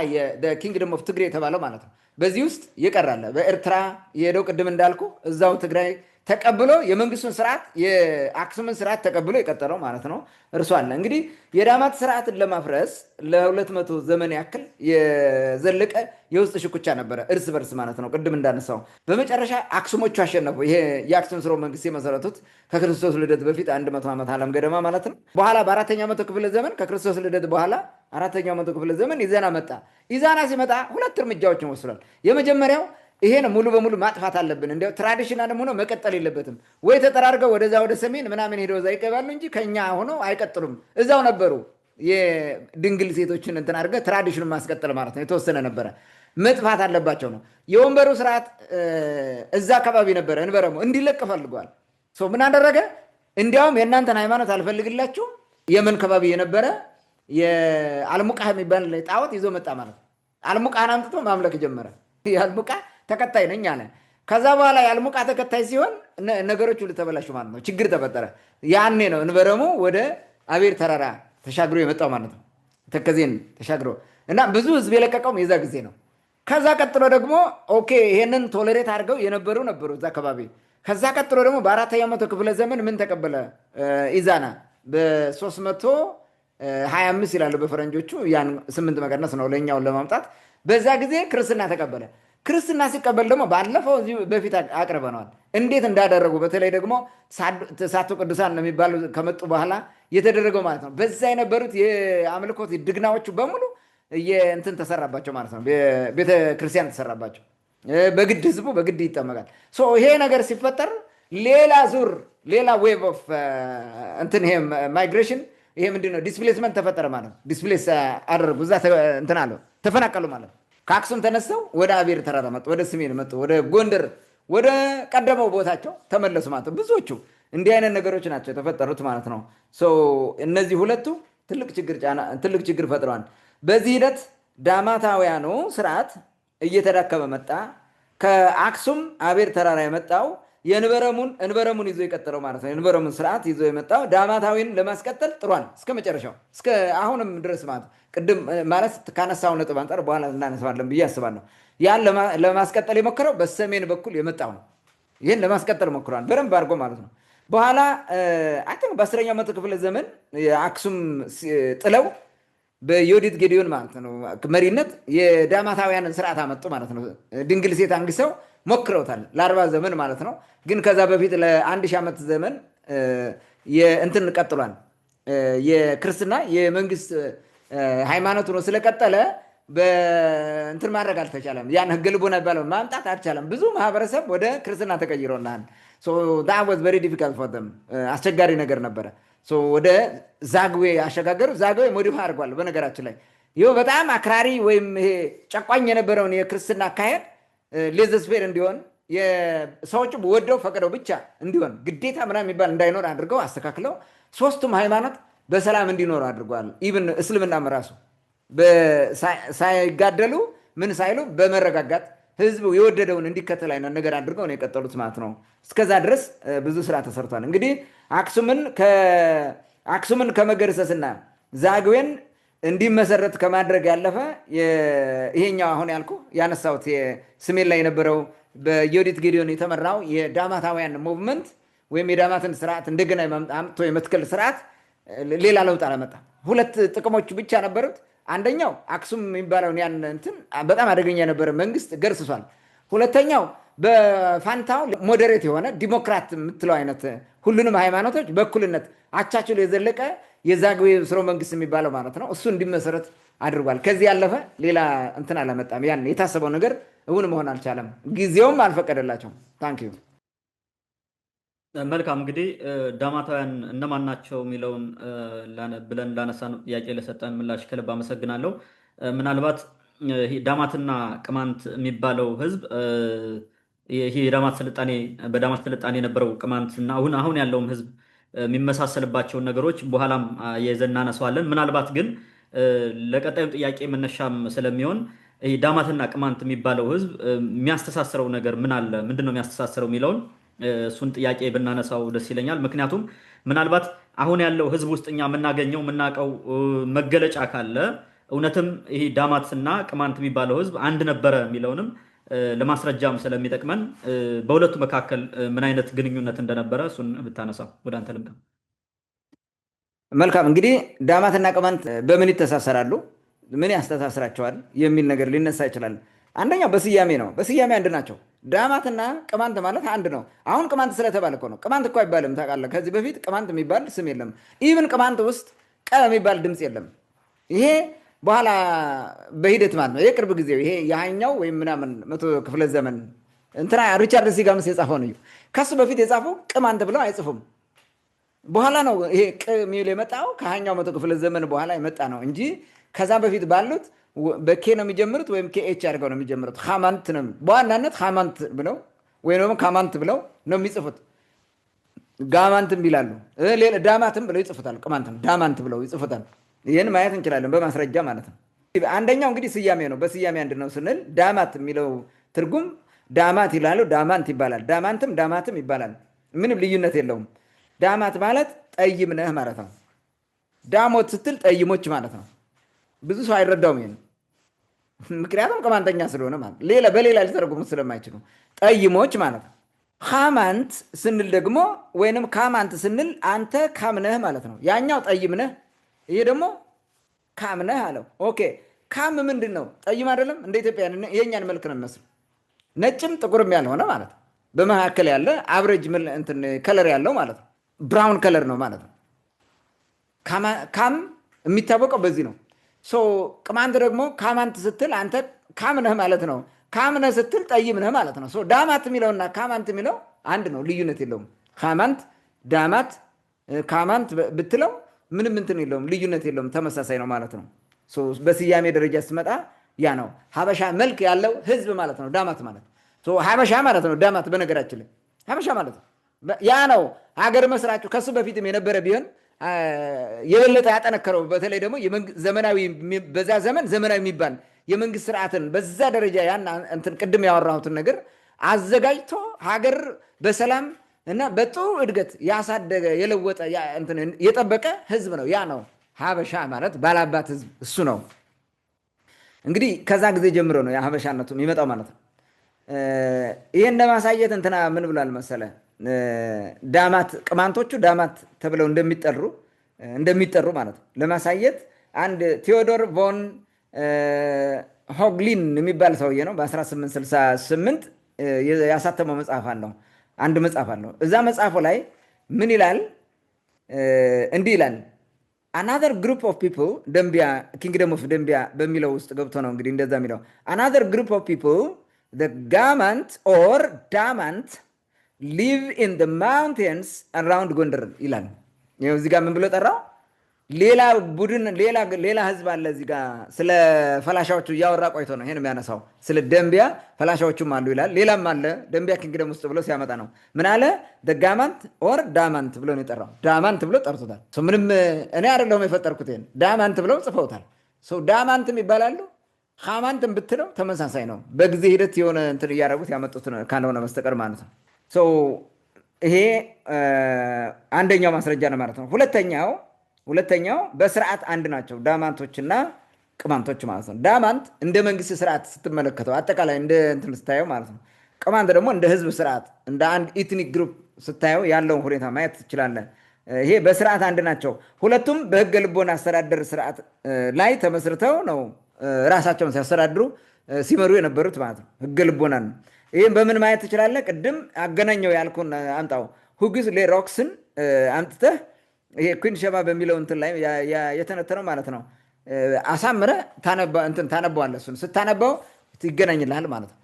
ኪንግደም ኦፍ ትግሬ የተባለው ማለት ነው። በዚህ ውስጥ ይቀራል። በኤርትራ የሄደው ቅድም እንዳልኩ እዛው ትግራይ ተቀብሎ የመንግስቱን ስርዓት የአክሱምን ስርዓት ተቀብሎ የቀጠለው ማለት ነው። እርሱ አለ እንግዲህ የዳማት ስርዓትን ለማፍረስ ለ200 ዘመን ያክል የዘለቀ የውስጥ ሽኩቻ ነበረ እርስ በርስ ማለት ነው። ቅድም እንዳነሳው በመጨረሻ አክሱሞቹ አሸነፉ። ይሄ የአክሱም ሥርወ መንግስት የመሰረቱት ከክርስቶስ ልደት በፊት 100 ዓመት ዓለም ገደማ ማለት ነው። በኋላ በአራተኛው መቶ ክፍለ ዘመን ከክርስቶስ ልደት በኋላ አራተኛው መቶ ክፍለ ዘመን ኢዛና መጣ። ኢዛና ሲመጣ 2 እርምጃዎችን ወስዷል። የመጀመሪያው ይሄን ሙሉ በሙሉ ማጥፋት አለብን። እንዲያው ትራዲሽናልም ሆኖ መቀጠል የለበትም ወይ ተጠራርገው ወደዛ ወደ ሰሜን ምናምን ሄደው እዛ ይገባሉ እንጂ ከኛ ሆነው አይቀጥሉም። እዛው ነበሩ። የድንግል ሴቶችን እንትን አድርገህ ትራዲሽኑን ማስቀጠል ማለት ነው። የተወሰነ ነበረ፣ መጥፋት አለባቸው ነው። የወንበሩ ስርዓት እዛ አካባቢ ነበረ። እንበረሙ እንዲለቅ ፈልጓል። ምን አደረገ? እንዲያውም የእናንተን ሃይማኖት አልፈልግላችሁም፣ የመን ከባቢ የነበረ የአልሙቃህ የሚባል ጣዖት ይዞ መጣ ማለት ነው። አልሙቃህን አምጥቶ ማምለክ ጀመረ። የአልሙቃ ተከታይ ነኝ አለ። ከዛ በኋላ የአልሙቃ ተከታይ ሲሆን ነገሮች ሁሉ ተበላሹ ማለት ነው። ችግር ተፈጠረ። ያኔ ነው እንበረሙ ወደ አቤር ተራራ ተሻግሮ የመጣው ማለት ነው። ተከዜን ተሻግሮ እና ብዙ ህዝብ የለቀቀውም የዛ ጊዜ ነው። ከዛ ቀጥሎ ደግሞ ኦኬ ይሄንን ቶለሬት አድርገው የነበሩ እዛ አካባቢ። ከዛ ቀጥሎ ደግሞ በአራተኛው መቶ ክፍለ ዘመን ምን ተቀበለ? ኢዛና በ325 ይላሉ በፈረንጆቹ። ያን 8 መቀነስ ነው ለእኛውን ለማምጣት። በዛ ጊዜ ክርስትና ተቀበለ። ክርስትና ሲቀበል ደግሞ ባለፈው እዚህ በፊት አቅርበነዋል እንዴት እንዳደረጉ። በተለይ ደግሞ ተስዓቱ ቅዱሳን የሚባሉ ከመጡ በኋላ የተደረገው ማለት ነው። በዛ የነበሩት የአምልኮት ድግናዎቹ በሙሉ እንትን ተሰራባቸው ማለት ነው። ቤተ ክርስቲያን ተሰራባቸው። በግድ ህዝቡ በግድ ይጠመቃል። ይሄ ነገር ሲፈጠር ሌላ ዙር ሌላ ዌቭ ኦፍ እንትን ይሄ ማይግሬሽን ይሄ ምንድነው ዲስፕሌስመንት ተፈጠረ ማለት ነው። ዲስፕሌስ አደረጉ። እዛ እንትን አለው ተፈናቀሉ ማለት ነው። ከአክሱም ተነስተው ወደ አቤር ተራራ መጡ፣ ወደ ሰሜን መጡ፣ ወደ ጎንደር ወደ ቀደመው ቦታቸው ተመለሱ ማለት ነው። ብዙዎቹ እንዲህ አይነት ነገሮች ናቸው የተፈጠሩት ማለት ነው። እነዚህ ሁለቱ ትልቅ ችግር ፈጥረዋል። በዚህ ሂደት ዳማታውያኑ ስርዓት እየተዳከመ መጣ። ከአክሱም አቤር ተራራ የመጣው እንበረሙን ይዞ የቀጠለው ማለት ነው። የእንበረሙን ስርዓት ይዞ የመጣው ዳማታዊን ለማስቀጠል ጥሯል እስከ መጨረሻው እስከ አሁንም ድረስ ማለት ቅድም ማለት ካነሳው ነጥብ አንጻር በኋላ እናነሳዋለን ብዬ አስባለሁ። ያን ለማስቀጠል የሞከረው በሰሜን በኩል የመጣው ነው። ይህን ለማስቀጠል ሞክሯል በደንብ አድርጎ ማለት ነው። በኋላ በ10ኛው መቶ ክፍለ ዘመን አክሱም ጥለው በዮዲት ጌዲዮን ማለት ነው መሪነት የዳማታውያንን ስርዓት አመጡ ማለት ነው። ድንግል ሴት አንግሰው ሞክረውታል ለ40 ዘመን ማለት ነው። ግን ከዛ በፊት ለ1000 ዓመት ዘመን እንትን ቀጥሏል። የክርስትና የመንግስት ሃይማኖት ሆኖ ስለቀጠለ እንትን ማድረግ አልተቻለም። ያን ህገ ልቦና ይባለው ማምጣት አልቻለም። ብዙ ማህበረሰብ ወደ ክርስትና ተቀይሮናል። that was very difficult for them አስቸጋሪ ነገር ነበረ። ወደ ዛግዌ አሸጋገሩ። ዛግዌ ሞዲፋይ አድርጓል። በነገራችን ላይ ይኸው በጣም አክራሪ ወይም ይሄ ጨቋኝ የነበረውን የክርስትና አካሄድ ሌዘስፌር እንዲሆን ሰዎች ወደው ፈቅደው ብቻ እንዲሆን ግዴታ ምናምን የሚባል እንዳይኖር አድርገው አስተካክለው ሶስቱም ሃይማኖት በሰላም እንዲኖሩ አድርገዋል። ኢቭን እስልምናም ራሱ ሳይጋደሉ ምን ሳይሉ በመረጋጋት ህዝቡ የወደደውን እንዲከተል አይነት ነገር አድርገው ነው የቀጠሉት ማለት ነው። እስከዛ ድረስ ብዙ ስራ ተሰርቷል። እንግዲህ አክሱምን ከመገርሰስና ዛግዌን እንዲመሰረት ከማድረግ ያለፈ ይሄኛው አሁን ያልኩ ያነሳሁት ሰሜን ላይ የነበረው በዮዲት ጌዲዮን የተመራው የዳማታውያን ሙቭመንት ወይም የዳማትን ስርዓት እንደገና አምጥቶ የመትከል ስርዓት ሌላ ለውጥ አላመጣም። ሁለት ጥቅሞች ብቻ ነበሩት። አንደኛው አክሱም የሚባለውን ያን እንትን በጣም አደገኛ የነበረ መንግስት ገርስሷል። ሁለተኛው በፋንታው ሞዴሬት የሆነ ዲሞክራት የምትለው አይነት ሁሉንም ሃይማኖቶች በእኩልነት አቻችሎ የዘለቀ የዛግዌ ስርወ መንግስት የሚባለው ማለት ነው እሱ እንዲመሰረት አድርጓል። ከዚህ ያለፈ ሌላ እንትን አላመጣም። ያን የታሰበው ነገር እውን መሆን አልቻለም። ጊዜውም አልፈቀደላቸውም። ታንክ ዩ። መልካም እንግዲህ ዳማታውያን እነማን ናቸው የሚለውን ብለን ላነሳን ጥያቄ ለሰጠን ምላሽ ከልብ አመሰግናለሁ። ምናልባት ዳማትና ቅማንት የሚባለው ህዝብ ይሄ በዳማት ስልጣኔ የነበረው ቅማንትና አሁን ያለውም ህዝብ የሚመሳሰልባቸውን ነገሮች በኋላም የዘና እናነሳዋለን። ምናልባት ግን ለቀጣዩም ጥያቄ መነሻም ስለሚሆን ዳማትና ቅማንት የሚባለው ህዝብ የሚያስተሳስረው ነገር ምን አለ፣ ምንድነው የሚያስተሳስረው የሚለውን እሱን ጥያቄ ብናነሳው ደስ ይለኛል። ምክንያቱም ምናልባት አሁን ያለው ህዝብ ውስጥ እኛ የምናገኘው የምናውቀው መገለጫ ካለ እውነትም ይሄ ዳማትና ቅማንት የሚባለው ህዝብ አንድ ነበረ የሚለውንም ለማስረጃም ስለሚጠቅመን በሁለቱ መካከል ምን አይነት ግንኙነት እንደነበረ እሱን ብታነሳው ወደ አንተ ልምጣ። መልካም እንግዲህ ዳማትና ቅማንት በምን ይተሳሰራሉ፣ ምን ያስተሳስራቸዋል የሚል ነገር ሊነሳ ይችላል። አንደኛው በስያሜ ነው። በስያሜ አንድ ናቸው። ዳማትና ቅማንት ማለት አንድ ነው። አሁን ቅማንት ስለተባለ እኮ ነው። ቅማንት እኮ አይባልም ታውቃለህ። ከዚህ በፊት ቅማንት የሚባል ስም የለም። ኢቭን ቅማንት ውስጥ ቀ የሚባል ድምፅ የለም። ይሄ በኋላ በሂደት ማለት ነው የቅርብ ጊዜው ይሄ የሃያኛው ወይም ምናምን መቶ ክፍለ ዘመን እንትና ሪቻርድ ሲጋምስ የጻፈው ነው። ከሱ በፊት የጻፈው ቅማንት ብለው አይጽፉም። በኋላ ነው ይሄ ቅ የሚል የመጣው ከሃያኛው መቶ ክፍለ ዘመን በኋላ የመጣ ነው እንጂ ከዛ በፊት ባሉት በኬ ነው የሚጀምሩት ወይም ኬኤች አድርገው ነው የሚጀምሩት። ካማንት ነው በዋናነት ካማንት ብለው ወይም ደግሞ ካማንት ብለው ነው የሚጽፉት። ጋማንትም ይላሉ፣ ዳማትም ብለው ይጽፉታል። ቅማንትም ዳማንት ብለው ይጽፉታል። ይህን ማየት እንችላለን በማስረጃ ማለት ነው። አንደኛው እንግዲህ ስያሜ ነው። በስያሜ አንድ ነው ስንል ዳማት የሚለው ትርጉም ዳማት ይላሉ፣ ዳማንት ይባላል። ዳማንትም ዳማትም ይባላል። ምንም ልዩነት የለውም። ዳማት ማለት ጠይም ነህ ማለት ነው። ዳሞት ስትል ጠይሞች ማለት ነው። ብዙ ሰው አይረዳውም ይሄን፣ ምክንያቱም ቅማንተኛ ስለሆነ ማለት በሌላ ሊተረጉሙ ስለማይችሉ ጠይሞች ማለት ነው። ካማንት ስንል ደግሞ ወይንም ካማንት ስንል አንተ ካምነህ ማለት ነው። ያኛው ጠይም ነህ፣ ይሄ ደግሞ ካምነህ አለው። ኦኬ ካም ምንድን ነው? ጠይም አይደለም? እንደ ኢትዮጵያ የእኛን መልክ ነው የሚመስል ነጭም ጥቁርም ያልሆነ ማለት ነው። በመካከል ያለ አብሬጅ ከለር ያለው ማለት ነው። ብራውን ከለር ነው ማለት ነው። ካም የሚታወቀው በዚህ ነው። ቅማንት ደግሞ ካማንት ስትል አንተ ካምነህ ማለት ነው። ካምነህ ስትል ጠይምነህ ማለት ነው። ዳማት የሚለውና ካማንት የሚለው አንድ ነው፣ ልዩነት የለውም። ካማንት ዳማት ካማንት ብትለው ምንም እንትን የለውም፣ ልዩነት የለውም፣ ተመሳሳይ ነው ማለት ነው። በስያሜ ደረጃ ስትመጣ ያ ነው ሀበሻ መልክ ያለው ህዝብ ማለት ነው ዳማት ማለት ሀበሻ ማለት ነው። ዳማት በነገራችን ላይ ሀበሻ ማለት ነው ያ ነው ሀገር መስራችሁ። ከሱ በፊትም የነበረ ቢሆን የበለጠ ያጠነከረው በተለይ ደግሞ ዘመናዊ በዛ ዘመን ዘመናዊ የሚባል የመንግስት ስርዓትን በዛ ደረጃ ያን እንትን ቅድም ያወራሁትን ነገር አዘጋጅቶ ሀገር በሰላም እና በጥሩ እድገት ያሳደገ የለወጠ የጠበቀ ህዝብ ነው። ያ ነው ሀበሻ ማለት ባላባት ህዝብ እሱ ነው። እንግዲህ ከዛ ጊዜ ጀምሮ ነው የሀበሻነቱ የሚመጣው ማለት ነው። ይህን ለማሳየት እንትና ምን ብሏል መሰለ? ዳማት ቅማንቶቹ ዳማት ተብለው እንደሚጠሩ ማለት ነው ለማሳየት አንድ ቴዎዶር ቮን ሆግሊን የሚባል ሰውዬ ነው በ1868 ያሳተመው መጽሐፍ አለው። አንድ መጽሐፍ አለው። እዛ መጽሐፉ ላይ ምን ይላል? እንዲህ ይላል another group of people ደምቢያ ኪንግደም ኦፍ ደምቢያ በሚለው ውስጥ ገብቶ ነው እንግዲህ እንደዛ የሚለው another group of people the Gamant or Damant live in the mountains around ጎንደር ይላል። ይኸው እዚህ ጋር ምን ብሎ ጠራው? ሌላ ቡድን ሌላ ህዝብ አለ እዚህ ጋር ስለ ፈላሻዎቹ እያወራ ቆይቶ ነው ይሄን የሚያነሳው። ስለ ደምቢያ ፈላሻዎቹም አሉ ይላል። ሌላም አለ ደምቢያ ኪንግደም ውስጥ ብሎ ሲያመጣ ነው ምን አለ? ጋማንት ኦር ዳማንት ብሎ ነው የጠራው። ዳማንት ብሎ ጠርቶታል። ምንም እኔ አይደለሁም የፈጠርኩት ይሄን ዳማንት ብለው ጽፈውታል። ዳማንትም ይባላሉ። ካማንትም ብትለው ተመሳሳይ ነው። በጊዜ ሂደት የሆነ እንትን እያደረጉት ያመጡት ካልሆነ በስተቀር ማለት ነው። ይሄ አንደኛው ማስረጃ ነው ማለት ነው። ሁለተኛው በስርዓት አንድ ናቸው ዳማንቶችና ቅማንቶች ማለት ነው። ዳማንት እንደ መንግስት ስርዓት ስትመለከተው አጠቃላይ እንደ እንትን ስታየው ማለት ነው። ቅማንት ደግሞ እንደ ህዝብ ስርዓት እንደ አንድ ኢትኒክ ግሩፕ ስታየው ያለውን ሁኔታ ማየት ትችላለህ። ይሄ በስርዓት አንድ ናቸው። ሁለቱም በህገ ልቦና አስተዳደር ስርዓት ላይ ተመስርተው ነው ራሳቸውን ሲያስተዳድሩ ሲመሩ የነበሩት ማለት ነው። ህገ ልቦና ነው። ይህም በምን ማየት ትችላለህ? ቅድም አገናኘው ያልኩን አምጣው ሁግስ ሌሮክስን አምጥተህ ይሄ ኩን ሸባ በሚለው እንትን ላይ የተነተነው ማለት ነው። አሳምረ ታነበዋለህ። እሱን ስታነባው ይገናኝልሃል ማለት ነው።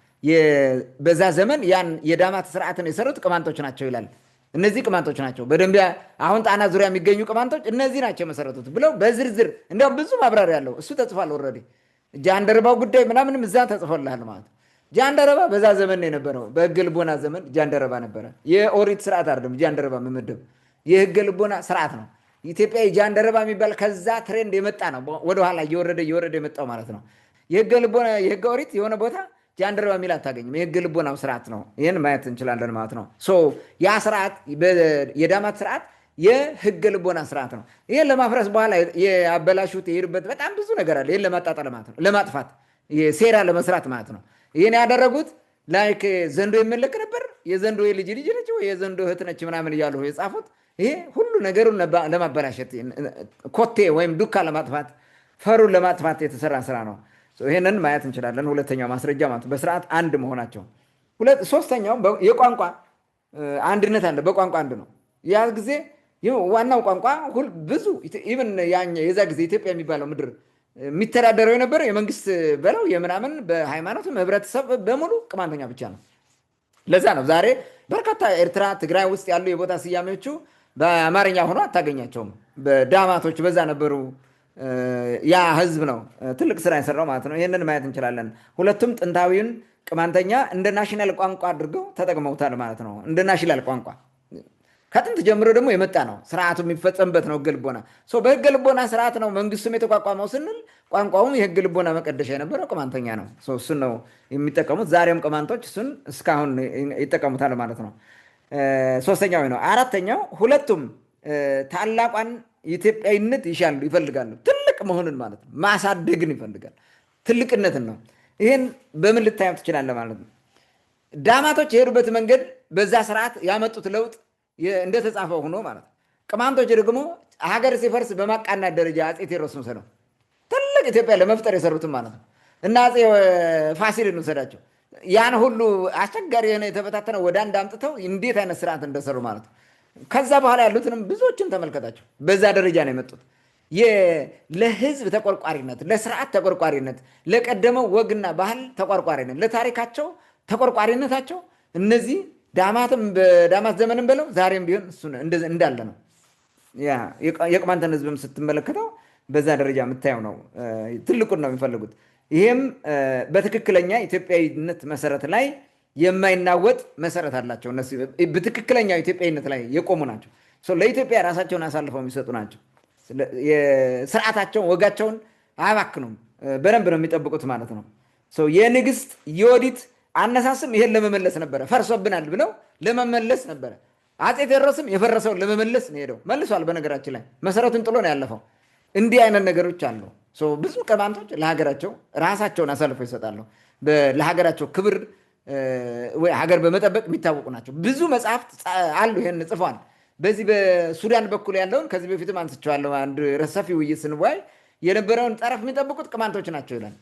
በዛ ዘመን ያን የዳማት ስርዓትን የሰሩት ቅማንቶች ናቸው ይላል። እነዚህ ቅማንቶች ናቸው በደንቢያ አሁን ጣና ዙሪያ የሚገኙ ቅማንቶች እነዚህ ናቸው የመሰረቱት ብለው በዝርዝር እንዲያውም ብዙ ማብራሪያ ያለው እሱ ተጽፏል። ኦልሬዲ ጃንደረባው ጉዳይ ምናምንም እዛ ተጽፎልሃል ማለት ነው። ጃንደረባ በዛ ዘመን ነው የነበረው። በህገ ልቦና ዘመን ጃንደረባ ነበረ። የኦሪት ስርዓት አይደለም ጃንደረባ መመደብ፣ የህገ ልቦና ስርዓት ነው። ኢትዮጵያ ጃንደረባ የሚባል ከዛ ትሬንድ የመጣ ነው። ወደኋላ እየወረደ የመጣው ማለት ነው። የህገ ልቦና የህገ ኦሪት የሆነ ቦታ ጃንደረባ የሚል አታገኝም። የህገ ልቦናው ስርዓት ነው። ይህን ማየት እንችላለን ማለት ነው። ያ ስርዓት የዳማት ስርዓት የህገ ልቦና ስርዓት ነው። ይህን ለማፍረስ በኋላ የአበላሹት የሄዱበት በጣም ብዙ ነገር አለ። ይህን ለማጣጣል ማለት ነው፣ ለማጥፋት ሴራ ለመስራት ማለት ነው። ይህን ያደረጉት ላይክ ዘንዶ ይመለክ ነበር። የዘንዶ የልጅ ልጅ ነች ወይ የዘንዶ እህት ነች ምናምን እያሉ የጻፉት ይሄ ሁሉ ነገሩን ለማበላሸት ኮቴ ወይም ዱካ ለማጥፋት ፈሩን ለማጥፋት የተሰራ ስራ ነው። ይህንን ማየት እንችላለን። ሁለተኛው ማስረጃ ማለት በስርዓት አንድ መሆናቸው። ሶስተኛው የቋንቋ አንድነት አለ። በቋንቋ አንድ ነው። ያ ጊዜ ዋናው ቋንቋ ብዙ ኢቨን የዛ ጊዜ ኢትዮጵያ የሚባለው ምድር የሚተዳደረው የነበረው የመንግስት በለው የምናምን በሃይማኖትም ህብረተሰብ በሙሉ ቅማንተኛ ብቻ ነው። ለዛ ነው ዛሬ በርካታ ኤርትራ፣ ትግራይ ውስጥ ያሉ የቦታ ስያሜዎቹ በአማርኛ ሆኖ አታገኛቸውም። በዳማቶች በዛ ነበሩ። ያ ህዝብ ነው ትልቅ ስራ የሰራው ማለት ነው። ይህንን ማየት እንችላለን። ሁለቱም ጥንታዊውን ቅማንተኛ እንደ ናሽናል ቋንቋ አድርገው ተጠቅመውታል ማለት ነው። እንደ ናሽናል ቋንቋ ከጥንት ጀምሮ ደግሞ የመጣ ነው። ስርዓቱ የሚፈጸምበት ነው ህገ ልቦና። በህገ ልቦና ስርዓት ነው መንግስቱም የተቋቋመው ስንል ቋንቋውም የህገ ልቦና መቀደሻ የነበረው ቅማንተኛ ነው። እሱን ነው የሚጠቀሙት። ዛሬም ቅማንቶች እሱን እስካሁን ይጠቀሙታል ማለት ነው። ሶስተኛው ነው። አራተኛው ሁለቱም ታላቋን ኢትዮጵያዊነት ይሻሉ ይፈልጋሉ። ትልቅ መሆንን ማለት ነው። ማሳደግን ይፈልጋል። ትልቅነትን ነው። ይህን በምን ልታየው ትችላለህ ማለት ነው። ዳማቶች የሄዱበት መንገድ በዛ ስርዓት ያመጡት ለውጥ እንደተጻፈው ሆኖ ማለት ነው። ቅማንቶች ደግሞ ሀገር ሲፈርስ በማቃናት ደረጃ አፄ ቴዎድሮስ ነው ትልቅ ኢትዮጵያ ለመፍጠር የሰሩትም ማለት ነው። እና አፄ ፋሲል እንውሰዳቸው። ያን ሁሉ አስቸጋሪ የሆነ የተበታተነ ወደ አንድ አምጥተው እንዴት አይነት ስርዓት እንደሰሩ ማለት ነው። ከዛ በኋላ ያሉትንም ብዙዎችን ተመልከታቸው። በዛ ደረጃ ነው የመጡት። ለህዝብ ተቆርቋሪነት፣ ለስርዓት ተቆርቋሪነት፣ ለቀደመው ወግና ባህል ተቆርቋሪነት፣ ለታሪካቸው ተቆርቋሪነታቸው እነዚህ ዳማትም በዳማት ዘመንም በለው ዛሬም ቢሆን እሱ እንዳለ ነው። የቅማንተን ህዝብም ስትመለከተው በዛ ደረጃ የምታየው ነው። ትልቁን ነው የሚፈልጉት። ይህም በትክክለኛ ኢትዮጵያዊነት መሰረት ላይ የማይናወጥ መሰረት አላቸው። እነሱ በትክክለኛው ኢትዮጵያዊነት ላይ የቆሙ ናቸው። ለኢትዮጵያ ራሳቸውን አሳልፈው የሚሰጡ ናቸው። ስርዓታቸውን፣ ወጋቸውን አያባክኑም። በደንብ ነው የሚጠብቁት ማለት ነው። የንግስት የወዲት አነሳስም ይሄን ለመመለስ ነበረ። ፈርሶብናል ብለው ለመመለስ ነበረ። አፄ ቴዎድሮስም የፈረሰውን ለመመለስ ነው ሄደው መልሷል። በነገራችን ላይ መሰረቱን ጥሎ ነው ያለፈው። እንዲህ አይነት ነገሮች አሉ። ብዙ ቅማንቶች ለሀገራቸው ራሳቸውን አሳልፈው ይሰጣሉ። ለሀገራቸው ክብር ወይ ሀገር በመጠበቅ የሚታወቁ ናቸው። ብዙ መጽሐፍት አሉ ይሄን ጽፏል። በዚህ በሱዳን በኩል ያለውን ከዚህ በፊትም አንስቼዋለሁ። አንድ ሰፊ ውይይት ስንወያይ የነበረውን ጠረፍ የሚጠብቁት ቅማንቶች ናቸው ይላል።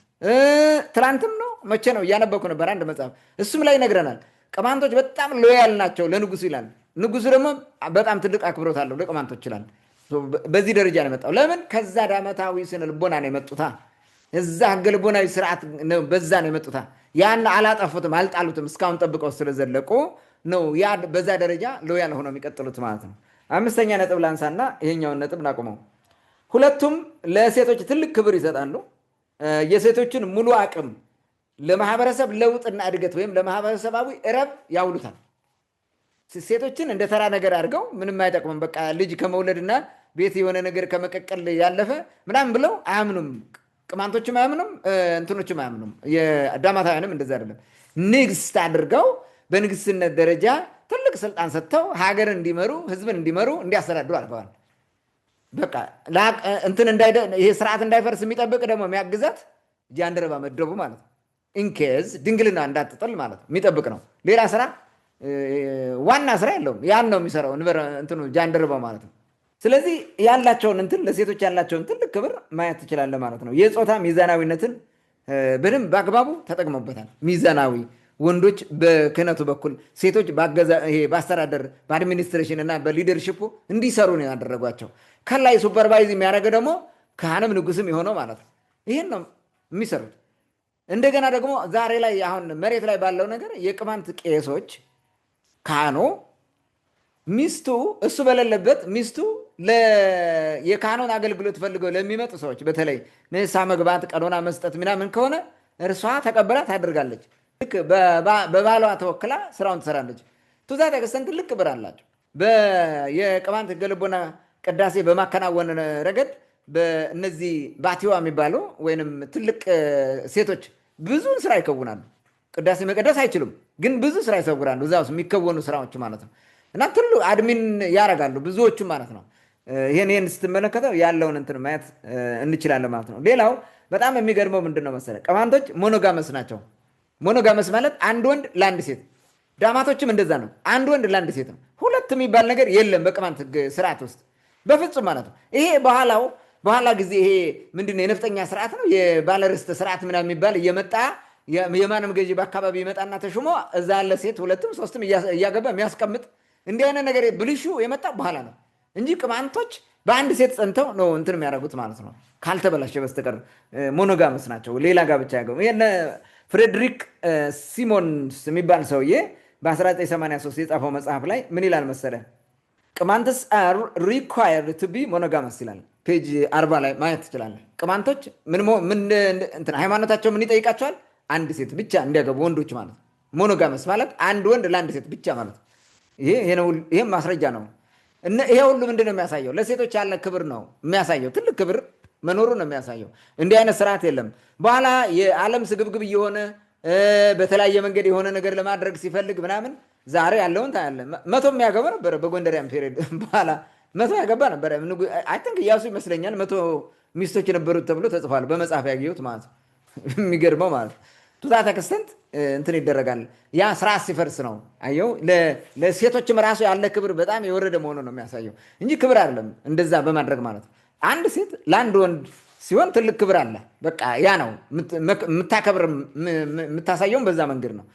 ትላንትም ነው መቼ ነው እያነበኩ ነበር አንድ መጽሐፍ፣ እሱም ላይ ይነግረናል። ቅማንቶች በጣም ሎያል ናቸው ለንጉሱ ይላል። ንጉሱ ደግሞ በጣም ትልቅ አክብሮት አለው ለቅማንቶች ይላል። በዚህ ደረጃ ነው የመጣው። ለምን? ከዛ ዳመታዊ ስነ ልቦና ነው የመጡታ። እዛ ህገ ልቦናዊ ስርዓት በዛ ነው የመጡታ። ያን አላጠፉትም፣ አልጣሉትም። እስካሁን ጠብቀው ስለዘለቁ ነው ያ በዛ ደረጃ ሎያል ሆነው የሚቀጥሉት ማለት ነው። አምስተኛ ነጥብ ላንሳና ይሄኛውን ነጥብ ናቁመው። ሁለቱም ለሴቶች ትልቅ ክብር ይሰጣሉ። የሴቶችን ሙሉ አቅም ለማህበረሰብ ለውጥና እድገት ወይም ለማህበረሰባዊ እረብ ያውሉታል። ሴቶችን እንደ ተራ ነገር አድርገው ምንም አይጠቅሙም። በቃ ልጅ ከመውለድና ቤት የሆነ ነገር ከመቀቀል ያለፈ ምናምን ብለው አያምኑም። ቅማንቶችም አያምኑም፣ እንትኖችም አያምኑም። የዳማታውያንም እንደዛ አይደለም። ንግስት አድርገው በንግስትነት ደረጃ ትልቅ ስልጣን ሰጥተው ሀገር እንዲመሩ፣ ህዝብን እንዲመሩ፣ እንዲያስተዳድሩ አድርገዋል። በቃ ይሄ ስርዓት እንዳይፈርስ የሚጠብቅ ደግሞ የሚያግዛት ጃንደረባ መደቡ ማለት ነው። ኢንኬዝ ድንግልና እንዳትጥል ማለት ነው የሚጠብቅ ነው። ሌላ ስራ ዋና ስራ የለውም። ያን ነው የሚሰራው እንትኑ ጃንደረባው ማለት ነው። ስለዚህ ያላቸውን ለሴቶች ያላቸውን ትልቅ ክብር ማየት ትችላለህ ማለት ነው። የፆታ ሚዛናዊነትን በደንብ በአግባቡ ተጠቅመውበታል። ሚዛናዊ ወንዶች በክህነቱ በኩል ሴቶች በአስተዳደር በአድሚኒስትሬሽን እና በሊደርሽፑ እንዲሰሩ ነው ያደረጓቸው። ከላይ ሱፐርቫይዝ የሚያደርገው ደግሞ ካህንም ንጉስም የሆነው ማለት ነው። ይህን ነው የሚሰሩት። እንደገና ደግሞ ዛሬ ላይ አሁን መሬት ላይ ባለው ነገር የቅማንት ቄሶች ካህኑ ሚስቱ እሱ በሌለበት ሚስቱ የካህኑን አገልግሎት ፈልገው ለሚመጡ ሰዎች በተለይ ንስሐ መግባት ቀኖና መስጠት ምናምን ከሆነ እርሷ ተቀበላ ታደርጋለች። ልክ በባሏ ተወክላ ስራውን ትሰራለች። ቱዛ ተከስተን ትልቅ ክብር አላቸው። የቅማንት ህገ ልቦና ቅዳሴ በማከናወን ረገድ በእነዚህ ባቲዋ የሚባሉ ወይንም ትልቅ ሴቶች ብዙን ስራ ይከውናሉ። ቅዳሴ መቀደስ አይችሉም፣ ግን ብዙ ስራ ይሰውራሉ። እዛ ውስጥ የሚከወኑ ስራዎች ማለት ነው። እና ትሉ አድሚን ያደርጋሉ ብዙዎቹ ማለት ነው። ይህን ስትመለከተው ያለውን እንትን ማየት እንችላለን ማለት ነው። ሌላው በጣም የሚገርመው ምንድን ነው መሰለህ? ቅማንቶች ሞኖጋመስ ናቸው። ሞኖጋመስ ማለት አንድ ወንድ ለአንድ ሴት። ዳማቶችም እንደዛ ነው። አንድ ወንድ ለአንድ ሴት ነው። ሁለት የሚባል ነገር የለም በቅማንት ስርዓት ውስጥ በፍጹም ማለት ነው። ይሄ በኋላ ጊዜ ይሄ ምንድን ነው የነፍጠኛ ስርዓት ነው፣ የባለርስት ስርዓት ምናምን የሚባል እየመጣ የማንም ገዢ በአካባቢ ይመጣና ተሹሞ እዛ ያለ ሴት ሁለትም ሶስትም እያገባ የሚያስቀምጥ እንዲህ አይነት ነገር ብልሹ የመጣ በኋላ ነው እንጂ ቅማንቶች በአንድ ሴት ጸንተው ነው እንትን የሚያደርጉት ማለት ነው። ካልተበላሸ በስተቀር ሞኖጋመስ ናቸው። ሌላ ጋብቻ ያገቡ ይሄን ፍሬድሪክ ሲሞንስ የሚባል ሰውዬ በ1983 የጻፈው መጽሐፍ ላይ ምን ይላል መሰለ? ቅማንትስ አር ሪኳየርድ ቱ ቢ ሞኖጋመስ ይላል። ፔጅ 40 ላይ ማየት ትችላለህ። ቅማንቶች ሃይማኖታቸው ምን ይጠይቃቸዋል? አንድ ሴት ብቻ እንዲያገቡ ወንዶች ማለት። ሞኖጋመስ ማለት አንድ ወንድ ለአንድ ሴት ብቻ ማለት። ይሄም ማስረጃ ነው። ይሄ ሁሉ ምንድን ነው የሚያሳየው? ለሴቶች ያለ ክብር ነው የሚያሳየው። ትልቅ ክብር መኖሩ ነው የሚያሳየው። እንዲህ አይነት ስርዓት የለም። በኋላ የዓለም ስግብግብ እየሆነ በተለያየ መንገድ የሆነ ነገር ለማድረግ ሲፈልግ ምናምን ዛሬ ያለውን ታያለህ። 100 የሚያገባ ነበረ በጎንደሪያን ፔሪድ። በኋላ 100 ያገባ ነበረ። አይ ቲንክ እያሱ ይመስለኛል 100 ሚስቶች የነበሩት ተብሎ ተጽፏል በመጽሐፍ ያገኙት ማለት ነው። የሚገርመው ማለት ቱታተ ክስተንት እንትን ይደረጋል። ያ ስርዓት ሲፈርስ ነው። አየው፣ ለሴቶችም ራሱ ያለ ክብር በጣም የወረደ መሆኑ ነው የሚያሳየው እንጂ ክብር አይደለም እንደዛ በማድረግ ማለት ነው። አንድ ሴት ለአንድ ወንድ ሲሆን ትልቅ ክብር አለ። በቃ ያ ነው የምታከብር የምታሳየውም በዛ መንገድ ነው።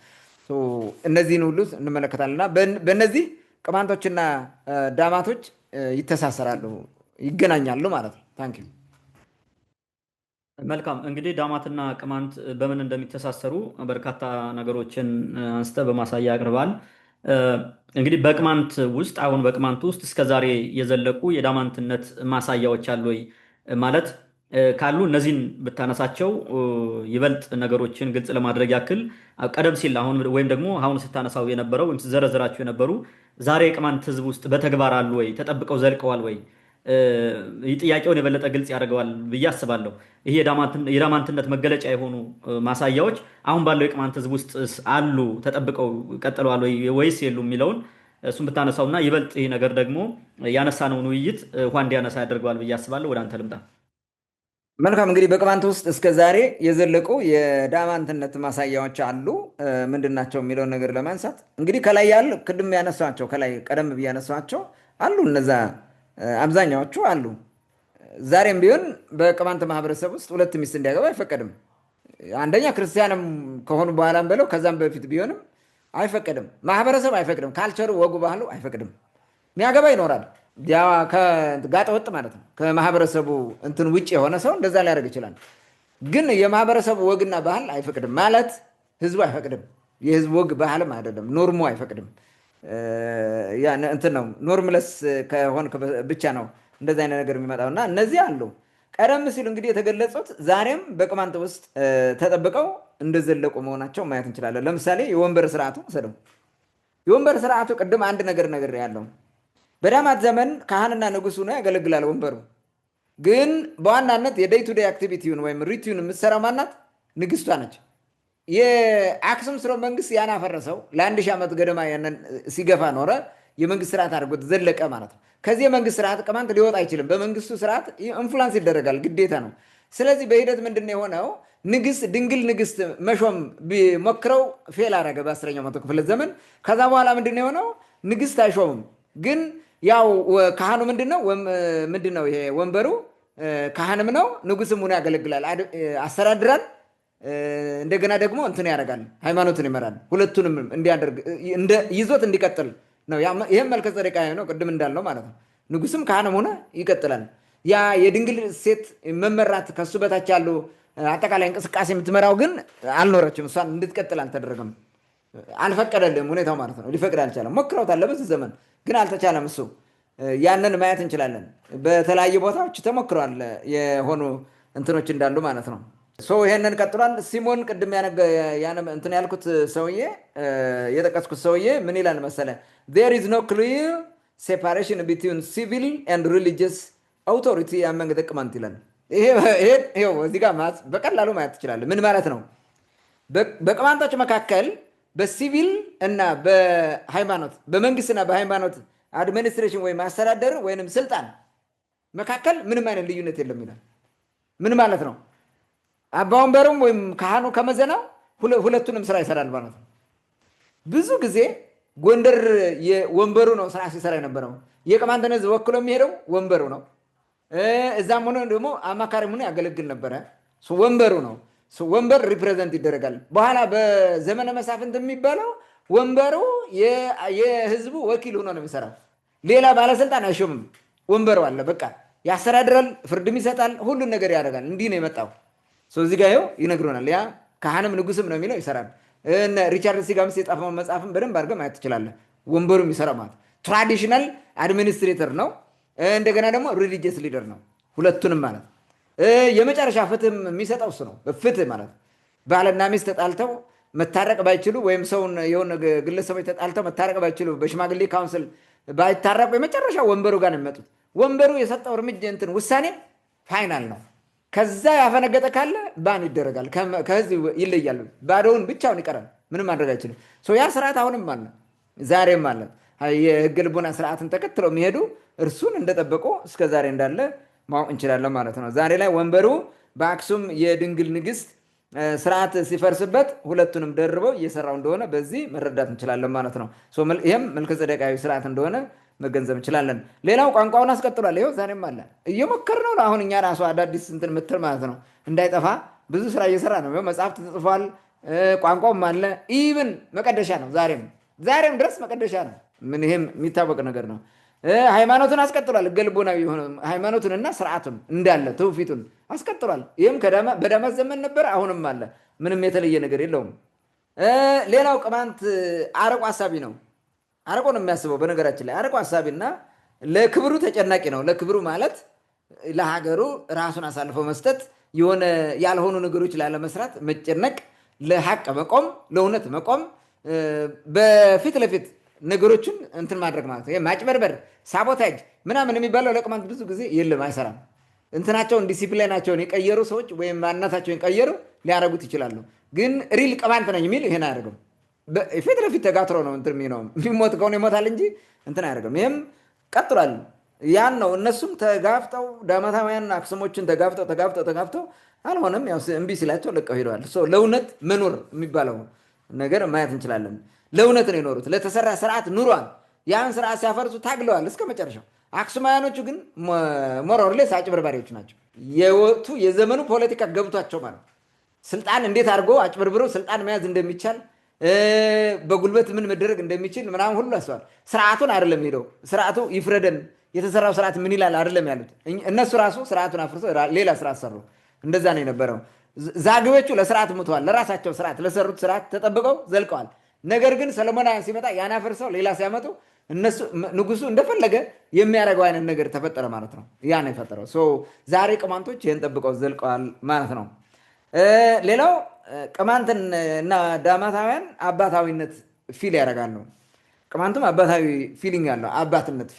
እነዚህን ሁሉ እንመለከታለንና በእነዚህ ቅማንቶችና ዳማቶች ይተሳሰራሉ፣ ይገናኛሉ ማለት ነው። ታንኪዩ። መልካም እንግዲህ ዳማትና ቅማንት በምን እንደሚተሳሰሩ በርካታ ነገሮችን አንስተ በማሳያ ያቅርባል። እንግዲህ በቅማንት ውስጥ አሁን በቅማንት ውስጥ እስከዛሬ የዘለቁ የዳማንትነት ማሳያዎች አሉ ወይ ማለት ካሉ እነዚህን ብታነሳቸው ይበልጥ ነገሮችን ግልጽ ለማድረግ ያክል ቀደም ሲል አሁን ወይም ደግሞ አሁን ስታነሳው የነበረው ወይም ዘረዝራቸው የነበሩ ዛሬ የቅማንት ህዝብ ውስጥ በተግባር አሉ ወይ ተጠብቀው ዘልቀዋል ወይ? ጥያቄውን የበለጠ ግልጽ ያደርገዋል ብዬ አስባለሁ። ይሄ የዳማንትነት መገለጫ የሆኑ ማሳያዎች አሁን ባለው የቅማንት ህዝብ ውስጥ አሉ ተጠብቀው ቀጥለዋል ወይስ የሉ የሚለውን እሱን ብታነሳውና ይበልጥ ይህ ነገር ደግሞ ያነሳነውን ውይይት ውሃ እንዲያነሳ ያደርገዋል ብዬ አስባለሁ። ወደ አንተ ልምጣ። መልካም እንግዲህ በቅማንት ውስጥ እስከ ዛሬ የዘለቁ የዳማንትነት ማሳያዎች አሉ ምንድን ናቸው የሚለውን ነገር ለማንሳት እንግዲህ ከላይ ያሉ ቅድም ያነሷቸው ከላይ ቀደም ብዬ ያነሷቸው አሉ። እነዛ አብዛኛዎቹ አሉ። ዛሬም ቢሆን በቅማንት ማህበረሰብ ውስጥ 2 ሚስት እንዲያገባ አይፈቀድም። አንደኛ ክርስቲያንም ከሆኑ በኋላም በለው ከዛም በፊት ቢሆንም አይፈቀድም። ማህበረሰብ አይፈቅድም። ካልቸሩ፣ ወጉ፣ ባህሉ አይፈቅድም። የሚያገባ ይኖራል። ጋጠ ወጥ ማለት ነው። ከማህበረሰቡ እንትን ውጭ የሆነ ሰው እንደዛ ሊያደርግ ይችላል። ግን የማህበረሰቡ ወግና ባህል አይፈቅድም ማለት ህዝቡ አይፈቅድም። የህዝብ ወግ ባህልም አይደለም፣ ኖርሙ አይፈቅድም። እንትን ነው ኖርምለስ ከሆን ብቻ ነው እንደዚህ አይነት ነገር የሚመጣው እና እነዚህ አሉ። ቀደም ሲል እንግዲህ የተገለጹት ዛሬም በቅማንት ውስጥ ተጠብቀው እንደዘለቁ መሆናቸው ማየት እንችላለን። ለምሳሌ የወንበር ስርዓቱ ወሰደው። የወንበር ስርዓቱ ቅድም አንድ ነገር ያለው በዳማት ዘመን ካህንና ንጉሱ ነው ያገለግላል። ወንበሩ ግን በዋናነት የዴይ ቱ ዴይ አክቲቪቲውን ወይም ሪቲውን የምትሰራው ማናት? ንግስቷ ነች። የአክሱም ስርወ መንግስት ያን አፈረሰው። ለ1000 ዓመት ገደማ ያንን ሲገፋ ኖረ። የመንግስት ስርዓት አድርጎት ዘለቀ ማለት ነው። ከዚህ የመንግስት ስርዓት ቅማንት ሊወጣ አይችልም። በመንግስቱ ስርዓት ኢንፍሉዌንስ ይደረጋል፣ ግዴታ ነው። ስለዚህ በሂደት ምንድነው የሆነው? ንግስት ድንግል ንግስት መሾም ቢሞክረው ፌል አደረገ በ10ኛው መቶ ክፍለ ዘመን። ከዛ በኋላ ምንድነው የሆነው? ንግስት አይሾምም። ግን ያው ካህኑ ምንድነው ይሄ ወንበሩ ካህንም ነው ንጉስም ሆኖ ያገለግላል፣ አስተዳድራል። እንደገና ደግሞ እንትን ያደርጋል፣ ሃይማኖትን ይመራል። ሁለቱንም እንዲያደርግ ይዞት እንዲቀጥል ነው። ይሄም መልከ ጼዴቅ ነው ቅድም እንዳለው ማለት ነው። ንጉስም ካህንም ሆነ ይቀጥላል። ያ የድንግል ሴት መመራት ከሱ በታች ያሉ አጠቃላይ እንቅስቃሴ የምትመራው ግን አልኖረችም። እሷን እንድትቀጥል አልተደረገም፣ አልፈቀደልም ሁኔታው ማለት ነው። ሊፈቅድ አልቻለም። ሞክረውታል በዚህ ዘመን ግን አልተቻለም። እሱ ያንን ማየት እንችላለን። በተለያዩ ቦታዎች ተሞክረዋል የሆኑ እንትኖች እንዳሉ ማለት ነው። ይሄንን ቀጥሏል። ሲሞን ቅድም እንትን ያልኩት ሰውዬ የጠቀስኩት ሰውዬ ምን ይላል መሰለ? there is no clear separation between civil and religious authority among the ቅማንት ይላል። ይሄው እዚህ ጋር በቀላሉ ማየት ትችላለህ። ምን ማለት ነው? በቅማንቶች መካከል በሲቪል እና በሃይማኖት በመንግስትና በሃይማኖት አድሚኒስትሬሽን ወይም አስተዳደር ወይም ስልጣን መካከል ምንም አይነት ልዩነት የለም ይላል። ምን ማለት ነው? አባ ወንበሩም ወይም ካህኑ ከመዘናው ሁለቱንም ስራ ይሰራል ማለት ነው። ብዙ ጊዜ ጎንደር የወንበሩ ነው ስራ ሲሰራ የነበረው። የቅማንትን ህዝብ ወክሎ የሚሄደው ወንበሩ ነው። እዛም ሆነ ደግሞ አማካሪም ሆኖ ያገለግል ነበረ። ወንበሩ ነው። ወንበር ሪፕሬዘንት ይደረጋል። በኋላ በዘመነ መሳፍንት የሚባለው ወንበሩ የህዝቡ ወኪል ሆኖ ነው የሚሰራው። ሌላ ባለስልጣን አይሾምም። ወንበሩ አለ። በቃ ያስተዳድራል፣ ፍርድም ይሰጣል፣ ሁሉን ነገር ያደርጋል። እንዲህ ነው የመጣው ሰው እዚህ ጋር ይኸው ይነግሮናል። ያ ካህንም ንጉስም ነው የሚለው ይሰራል። ሪቻርድ ሲጋምስ የጻፈውን መጽሐፍን በደንብ አድርገህ ማየት ትችላለህ። ወንበሩ የሚሰራ ማለት ትራዲሽናል አድሚኒስትሬተር ነው፣ እንደገና ደግሞ ሪሊጂየስ ሊደር ነው። ሁለቱንም ማለት የመጨረሻ ፍትህ የሚሰጠው እሱ ነው። ፍትህ ማለት ባልና ሚስት ተጣልተው መታረቅ ባይችሉ ወይም ሰውን የሆነ ግለሰቦች ተጣልተው መታረቅ ባይችሉ በሽማግሌ ካውንስል ባይታረቁ የመጨረሻ ወንበሩ ጋር ነው የሚመጡት። ወንበሩ የሰጠው እርምጃ እንትን ውሳኔ ፋይናል ነው። ከዛ ያፈነገጠ ካለ ባን ይደረጋል፣ ከህዝብ ይለያል፣ ባዶውን ብቻውን ይቀራል። ምንም ማድረግ አይችልም። ያ ስርዓት አሁንም አለ፣ ዛሬም አለ። የህገ ልቦና ስርዓትን ተከትለው የሚሄዱ እርሱን እንደጠበቁ እስከ ዛሬ እንዳለ ማወቅ እንችላለን ማለት ነው። ዛሬ ላይ ወንበሩ በአክሱም የድንግል ንግስት ስርዓት ሲፈርስበት ሁለቱንም ደርበው እየሰራው እንደሆነ በዚህ መረዳት እንችላለን ማለት ነው። ይህም መልከጼዴቃዊ ስርዓት እንደሆነ መገንዘብ እንችላለን። ሌላው ቋንቋውን አስቀጥሏል። ይኸው ዛሬም አለ፣ እየሞከርነው ነው። አሁን እኛ ራሱ አዳዲስ እንትን ምትል ማለት ነው እንዳይጠፋ ብዙ ስራ እየሰራ ነው። መጽሐፍ ተጽፏል፣ ቋንቋውም አለ። ኢቭን መቀደሻ ነው። ዛሬም ድረስ መቀደሻ ነው። ምን ይሄም የሚታወቅ ነገር ነው። ሃይማኖቱን አስቀጥሏል። ህገ ልቦናዊ የሆነ ሃይማኖቱንና ስርዓቱን እንዳለ ትውፊቱን አስቀጥሏል። ይህም በዳማት ዘመን ነበር፣ አሁንም አለ። ምንም የተለየ ነገር የለውም። ሌላው ቅማንት አርቆ አሳቢ ነው። አርቆ ነው የሚያስበው። በነገራችን ላይ አርቆ አሳቢና ለክብሩ ተጨናቂ ነው። ለክብሩ ማለት ለሀገሩ ራሱን አሳልፎ መስጠት፣ የሆነ ያልሆኑ ነገሮች ላለመስራት መጨነቅ፣ ለሀቅ መቆም፣ ለእውነት መቆም፣ በፊት ለፊት ነገሮችን እንትን ማድረግ ማለት ነው። ማጭበርበር፣ ሳቦታጅ ምናምን የሚባለው ለቅማንት ብዙ ጊዜ የለም፣ አይሰራም። እንትናቸውን ዲሲፕሊናቸውን የቀየሩ ሰዎች ወይም ማንነታቸውን የቀየሩ ሊያደርጉት ይችላሉ። ግን ሪል ቅማንት ነኝ የሚል ይሄን አያደርግም። ፊት ለፊት ተጋትሮ ነው እንትን የሚለው። የሚሞት ከሆነ ይሞታል እንጂ እንትን አያደርግም። ይህም ቀጥሏል። ያን ነው እነሱም ተጋፍጠው ዳማታውያን አክሱሞችን ተጋፍጠው አልሆነም። ያው እምቢ ሲላቸው ለቀው ሄደዋል። ለእውነት መኖር የሚባለው ነገር ማየት እንችላለን። ለእውነት ነው የኖሩት። ለተሰራ ስርዓት ኑሯል። ያን ስርዓት ሲያፈርሱ ታግለዋል እስከ መጨረሻው። አክሱማውያኖቹ ግን ሞሮርሌስ አጭበርባሪዎች ናቸው። የወቅቱ የዘመኑ ፖለቲካ ገብቷቸው ማለት ስልጣን እንዴት አድርጎ አጭበርብሮ ስልጣን መያዝ እንደሚቻል በጉልበት ምን መደረግ እንደሚችል ምናምን ሁሉ አስበዋል። ስርዓቱን አይደለም ሄደው ስርዓቱ ይፍረደን የተሰራው ስርዓት ምን ይላል አይደለም ያሉት። እነሱ ራሱ ስርዓቱን አፍርሰው ሌላ ስርዓት ሰሩ። እንደዛ ነው የነበረው። ዛግቤዎቹ ለስርዓት ሙተዋል። ለራሳቸው ስርዓት ለሰሩት ስርዓት ተጠብቀው ዘልቀዋል። ነገር ግን ሰለሞናውያን ሲመጣ ያን አፍርሰው ሌላ ሲያመጡ እነሱ ንጉሱ እንደፈለገ የሚያደርገው አይነት ነገር ተፈጠረ ማለት ነው። ያ ነው የፈጠረው። ዛሬ ቅማንቶች ይህን ጠብቀው ዘልቀዋል ማለት ነው። ሌላው ቅማንትን እና ዳማታውያን አባታዊነት ፊል ያደርጋሉ። ቅማንቱም አባታዊ ፊሊንግ ያለው አባትነት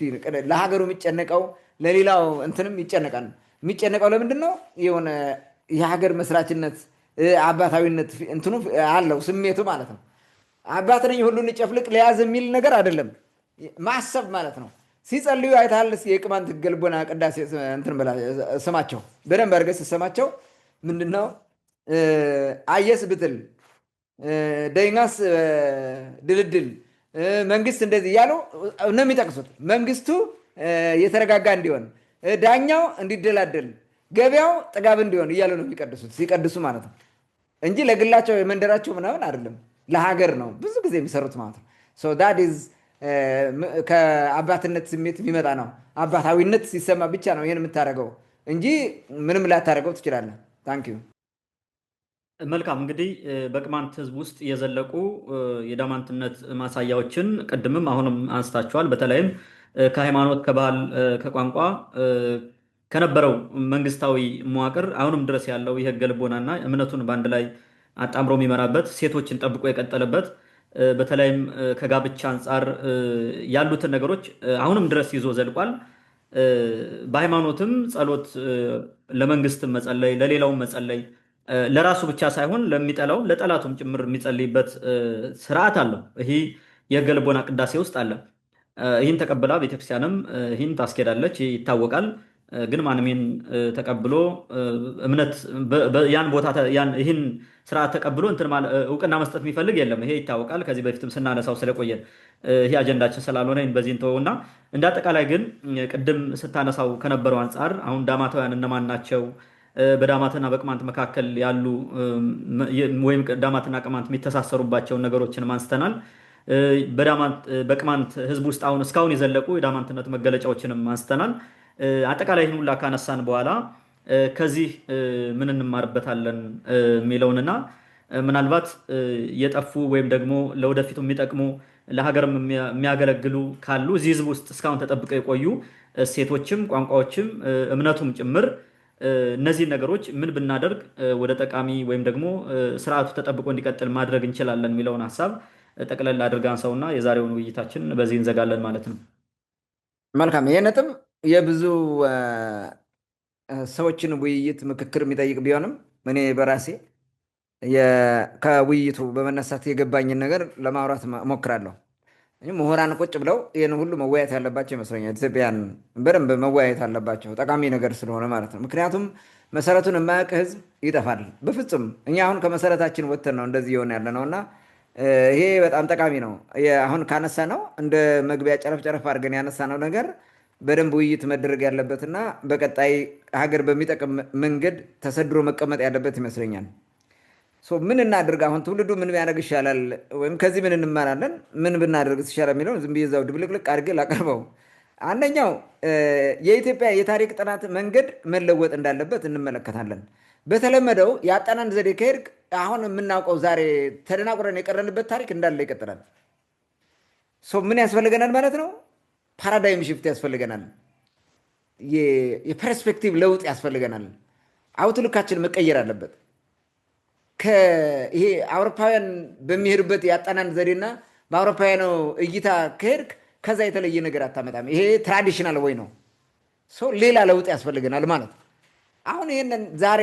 ለሀገሩ የሚጨነቀው ለሌላው እንትንም ይጨነቃል። የሚጨነቀው ለምንድን ነው? የሆነ የሀገር መስራችነት አባታዊነት እንትኑ አለው ስሜቱ ማለት ነው። አባት ነኝ ሁሉን ጨፍልቅ ለያዝ የሚል ነገር አይደለም። ማሰብ ማለት ነው። ሲጸልዩ አይተሃል? የቅማንት ህገ ልቦና ቅዳሴ እንትን ብላ ስማቸው በደንብ አድርገህ ስትሰማቸው ምንድነው አየስ ብትል ደይናስ ድልድል መንግስት እንደዚህ እያሉ ነው የሚጠቅሱት። መንግስቱ የተረጋጋ እንዲሆን፣ ዳኛው እንዲደላደል፣ ገበያው ጥጋብ እንዲሆን እያሉ ነው የሚቀድሱት ሲቀድሱ ማለት ነው እንጂ ለግላቸው የመንደራቸው ምናምን አይደለም። ለሀገር ነው ብዙ ጊዜ የሚሰሩት ማለት ነው። ከአባትነት ስሜት የሚመጣ ነው። አባታዊነት ሲሰማ ብቻ ነው ይህን የምታደርገው እንጂ ምንም ላታደርገው ትችላለህ። ታንኪዩ። መልካም እንግዲህ በቅማንት ህዝብ ውስጥ የዘለቁ የዳማንትነት ማሳያዎችን ቅድምም አሁንም አንስታችኋል። በተለይም ከሃይማኖት፣ ከባህል፣ ከቋንቋ ከነበረው መንግስታዊ መዋቅር አሁንም ድረስ ያለው የህገ ልቦናና እምነቱን በአንድ ላይ አጣምሮ የሚመራበት ሴቶችን ጠብቆ የቀጠለበት በተለይም ከጋብቻ አንጻር ያሉትን ነገሮች አሁንም ድረስ ይዞ ዘልቋል። በሃይማኖትም ጸሎት፣ ለመንግስትም መጸለይ፣ ለሌላውም መጸለይ፣ ለራሱ ብቻ ሳይሆን ለሚጠላው ለጠላቱም ጭምር የሚጸልይበት ስርዓት አለው። ይህ የህገ ልቦና ቅዳሴ ውስጥ አለ። ይህን ተቀብላ ቤተክርስቲያንም ይህን ታስኬዳለች፣ ይታወቃል። ግን ማንም ይህን ተቀብሎ እምነት ያን ቦታ ይህን ስርዓት ተቀብሎ እውቅና መስጠት የሚፈልግ የለም። ይሄ ይታወቃል። ከዚህ በፊትም ስናነሳው ስለቆየ ይሄ አጀንዳችን ስላልሆነ በዚህ እንተወውና እንደ አጠቃላይ ግን ቅድም ስታነሳው ከነበረው አንጻር አሁን ዳማታውያን እነማን ናቸው? በዳማትና በቅማንት መካከል ያሉ ወይም ዳማትና ቅማንት የሚተሳሰሩባቸውን ነገሮችን አንስተናል። በቅማንት ህዝብ ውስጥ አሁን እስካሁን የዘለቁ የዳማንትነት መገለጫዎችንም አንስተናል። አጠቃላይ ይህን ሁላ ካነሳን በኋላ ከዚህ ምን እንማርበታለን የሚለውንና ምናልባት የጠፉ ወይም ደግሞ ለወደፊቱ የሚጠቅሙ ለሀገርም የሚያገለግሉ ካሉ እዚህ ህዝብ ውስጥ እስካሁን ተጠብቀው የቆዩ እሴቶችም ቋንቋዎችም እምነቱም ጭምር እነዚህን ነገሮች ምን ብናደርግ ወደ ጠቃሚ ወይም ደግሞ ስርዓቱ ተጠብቆ እንዲቀጥል ማድረግ እንችላለን የሚለውን ሀሳብ ጠቅለል አድርገን አንሳውና የዛሬውን ውይይታችን በዚህ እንዘጋለን ማለት ነው። መልካም። ይሄ ነጥብ የብዙ ሰዎችን ውይይት ምክክር የሚጠይቅ ቢሆንም እኔ በራሴ ከውይይቱ በመነሳት የገባኝን ነገር ለማውራት እሞክራለሁ። ምሁራን ቁጭ ብለው ይህን ሁሉ መወያየት ያለባቸው ይመስለኛል። ኢትዮጵያን በደንብ መወያየት አለባቸው፣ ጠቃሚ ነገር ስለሆነ ማለት ነው። ምክንያቱም መሰረቱን የማያውቅ ህዝብ ይጠፋል በፍጹም። እኛ አሁን ከመሰረታችን ወጥተን ነው እንደዚህ የሆነ ያለ ነው እና ይሄ በጣም ጠቃሚ ነው። አሁን ካነሳ ነው እንደ መግቢያ ጨረፍ ጨረፍ አድርገን ያነሳ ነው ነገር በደንብ ውይይት መደረግ ያለበትና በቀጣይ ሀገር በሚጠቅም መንገድ ተሰድሮ መቀመጥ ያለበት ይመስለኛል። ምን እናድርግ? አሁን ትውልዱ ምን ቢያደርግ ይሻላል? ወይም ከዚህ ምን እንማራለን? ምን ብናደርግ ይሻላል የሚለውን ዝም ብዬ እዛው ድብልቅልቅ አድርጌ ላቀርበው። አንደኛው የኢትዮጵያ የታሪክ ጥናት መንገድ መለወጥ እንዳለበት እንመለከታለን። በተለመደው የአጠናን ዘዴ ከሄድክ አሁን የምናውቀው ዛሬ ተደናቁረን የቀረንበት ታሪክ እንዳለ ይቀጥላል። ምን ያስፈልገናል ማለት ነው? ፓራዳይም ሽፍት ያስፈልገናል። የፐርስፔክቲቭ ለውጥ ያስፈልገናል። አውትሉካችን መቀየር አለበት። ይሄ አውሮፓውያን በሚሄዱበት የአጠናን ዘዴና በአውሮፓውያኑ እይታ ከሄድክ ከዛ የተለየ ነገር አታመጣም። ይሄ ትራዲሽናል ወይ ነው። ሌላ ለውጥ ያስፈልገናል ማለት ነው። አሁን ይህንን ዛሬ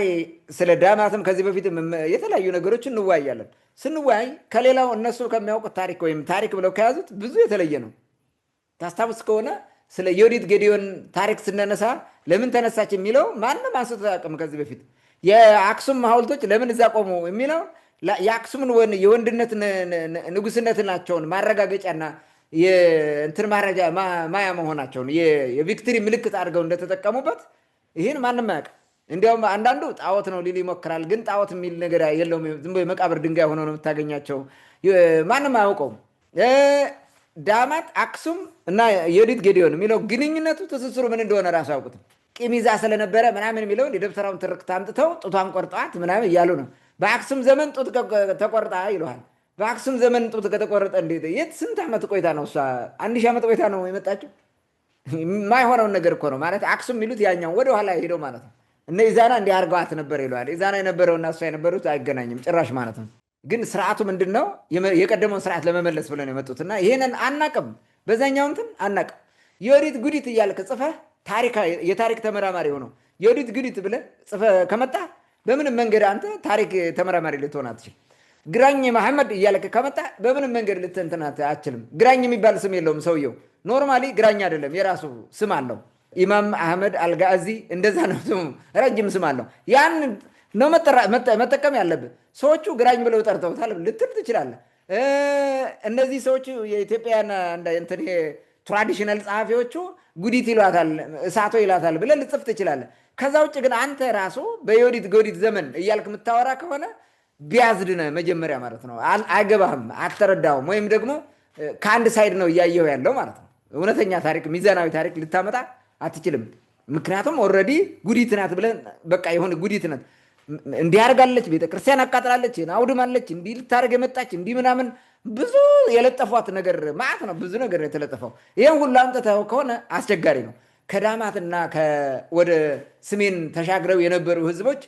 ስለ ዳማትም ከዚህ በፊት የተለያዩ ነገሮች እንወያያለን። ስንወያይ ከሌላው እነሱ ከሚያውቁት ታሪክ ወይም ታሪክ ብለው ከያዙት ብዙ የተለየ ነው። ታስታውስ ከሆነ ስለ ዮዲት ጌዲዮን ታሪክ ስነነሳ ለምን ተነሳች የሚለው ማንም አንስቶ አያውቅም ከዚህ በፊት። የአክሱም ሐውልቶች ለምን እዛ ቆሙ የሚለው የአክሱምን የወንድነት ንጉስነት ናቸውን ማረጋገጫና የእንትን ማረጃ ማያ መሆናቸውን የቪክትሪ ምልክት አድርገው እንደተጠቀሙበት ይህን ማንም አያውቅም። እንዲያውም አንዳንዱ ጣዖት ነው ሊል ይሞክራል። ግን ጣዖት የሚል ነገር የለውም። ዝም ብሎ የመቃብር ድንጋይ ሆኖ ነው የምታገኛቸው። ማንም አያውቀውም። ዳማት፣ አክሱም እና ዮዲት ጌዲዮን የሚለው ግንኙነቱ ትስስሩ ምን እንደሆነ ራሱ አያውቁትም። ቂም ይዛ ስለነበረ ምናምን የሚለውን የደብተራውን ትርክት አምጥተው ጡቷን ቆርጠዋት ምናምን እያሉ ነው። በአክሱም ዘመን ጡት ተቆርጣ ይለዋል። በአክሱም ዘመን ጡት ከተቆረጠ እንዴት የት ስንት ዓመት ቆይታ ነው? እሷ 1000 ዓመት ቆይታ ነው የመጣችው። የማይሆነውን ነገር እኮ ነው ማለት። አክሱም የሚሉት ያኛው ወደኋላ ሄደው ማለት ነው። እነ ኢዛና እንዲህ አድርገዋት ነበር ይለዋል። ኢዛና የነበረውና እሷ የነበሩት አይገናኝም ጭራሽ ማለት ነው። ግን ስርዓቱ ምንድን ነው? የቀደመውን ስርዓት ለመመለስ ብለን የመጡትና ይሄንን አናቅም። በዛኛው እንትን አናቅም። ዮዲት ጉዲት እያልክ ጽፈህ የታሪክ ተመራማሪ ሆነው ዮዲት ጉዲት ብለህ ጽፈህ ከመጣ በምንም መንገድ አንተ ታሪክ ተመራማሪ ልትሆን አትችል። ግራኝ መሐመድ እያልክ ከመጣ በምንም መንገድ ልትንትን አትችልም። ግራኝ የሚባል ስም የለውም ሰውየው። ኖርማሊ ግራኝ አይደለም፣ የራሱ ስም አለው። ኢማም አህመድ አልጋዚ እንደዛ ነው ስሙ፣ ረጅም ስም አለው። ያን ነው መጠቀም ያለብህ። ሰዎቹ ግራኝ ብለው ጠርተውታል ልትል ትችላለህ። እነዚህ ሰዎቹ የኢትዮጵያን እንትን ትራዲሽናል ጸሐፊዎቹ ጉዲት ይሏታል፣ እሳቶ ይሏታል ብለህ ልጽፍ ትችላለህ። ከዛ ውጭ ግን አንተ ራሱ በዮዲት ጎዲት ዘመን እያልክ የምታወራ ከሆነ ቢያዝድነ መጀመሪያ ማለት ነው። አይገባህም፣ አትተረዳውም። ወይም ደግሞ ከአንድ ሳይድ ነው እያየው ያለው ማለት ነው። እውነተኛ ታሪክ፣ ሚዛናዊ ታሪክ ልታመጣ አትችልም። ምክንያቱም ኦልሬዲ ጉዲት ናት ብለህ በቃ የሆነ ጉዲት ናት እንዲህ አድርጋለች፣ ቤተክርስቲያን አቃጥላለች፣ አውድማለች፣ እንዲህ ልታደርግ የመጣች እንዲህ ምናምን ብዙ የለጠፏት ነገር ማለት ነው። ብዙ ነገር ነው የተለጠፈው። ይህን ሁሉ አምጥተው ከሆነ አስቸጋሪ ነው። ከዳማትና ወደ ሰሜን ተሻግረው የነበሩ ህዝቦች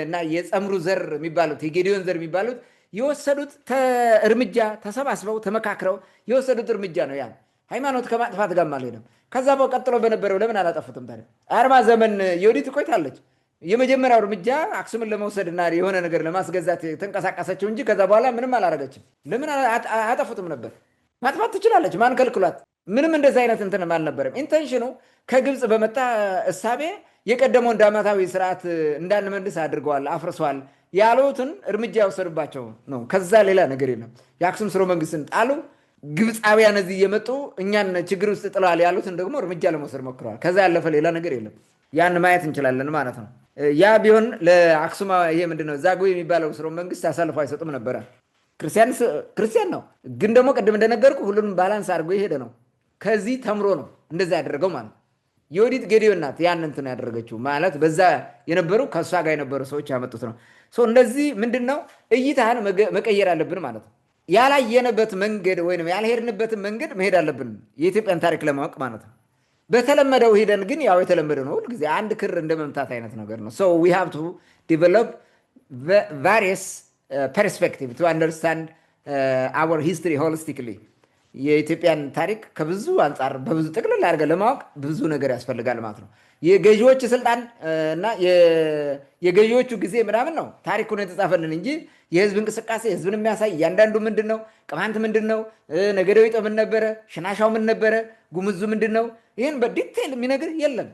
እና የጸምሩ ዘር የሚባሉት የጌዲዮን ዘር የሚባሉት የወሰዱት እርምጃ ተሰባስበው ተመካክረው የወሰዱት እርምጃ ነው። ያ ሃይማኖት ከማጥፋት ጋር አልሄደም። ከዛ ቀጥሎ በነበረው ለምን አላጠፉትም ታዲያ? 40 ዘመን ዮዲት ቆይታለች። የመጀመሪያው እርምጃ አክሱምን ለመውሰድና የሆነ ነገር ለማስገዛት ተንቀሳቀሰችው እንጂ ከዛ በኋላ ምንም አላረገችም። ለምን አጠፉትም ነበር? ማጥፋት ትችላለች። ማን ከልክሏት? ምንም እንደዚህ አይነት እንትንም አልነበረም። ኢንቴንሽኑ ከግብፅ በመጣ እሳቤ የቀደመውን ዳማታዊ ስርዓት እንዳንመልስ አድርገዋል፣ አፍርሰዋል ያሉትን እርምጃ የወሰዱባቸው ነው። ከዛ ሌላ ነገር የለም። የአክሱም ስርወ መንግስትን ጣሉ። ግብፃውያን እዚህ እየመጡ እኛን ችግር ውስጥ ጥለዋል ያሉትን ደግሞ እርምጃ ለመውሰድ ሞክረዋል። ከዛ ያለፈ ሌላ ነገር የለም። ያን ማየት እንችላለን ማለት ነው። ያ ቢሆን ለአክሱም ይሄ ምንድነው ዛጉዌ የሚባለው ስርወ መንግስት አሳልፎ አይሰጡም ነበረ። ክርስቲያን ነው፣ ግን ደግሞ ቅድም እንደነገርኩ ሁሉንም ባላንስ አድርጎ የሄደ ነው። ከዚህ ተምሮ ነው እንደዛ ያደረገው ማለት ነው። የወዲት ጌዲዮን ናት ያን እንትን ያደረገችው ማለት በዛ የነበሩ ከእሷ ጋር የነበሩ ሰዎች ያመጡት ነው። እንደዚህ ምንድነው እይታህን መቀየር አለብን ማለት ነው። ያላየንበት መንገድ ወይም ያልሄድንበትን መንገድ መሄድ አለብን የኢትዮጵያን ታሪክ ለማወቅ ማለት ነው። በተለመደው ሄደን ግን ያው የተለመደ ነው ሁልጊዜ አንድ ክር እንደ መምታት አይነት ነገር ነው። we have to develop various perspective to understand our history holistically የኢትዮጵያን ታሪክ ከብዙ አንጻር በብዙ ጥቅልል አድርገን ለማወቅ ብዙ ነገር ያስፈልጋል ማለት ነው። የገዢዎች ስልጣን እና የገዢዎቹ ጊዜ ምናምን ነው ታሪኩን የተጻፈልን እንጂ የህዝብ እንቅስቃሴ ህዝብን የሚያሳይ እያንዳንዱ ምንድነው ቅማንት ምንድነው ነገደ ወይጦ ምን ነበረ ሽናሻው ምን ነበረ ጉምዙ ምንድነው ይሄን በዲቴል የሚነግር የለም።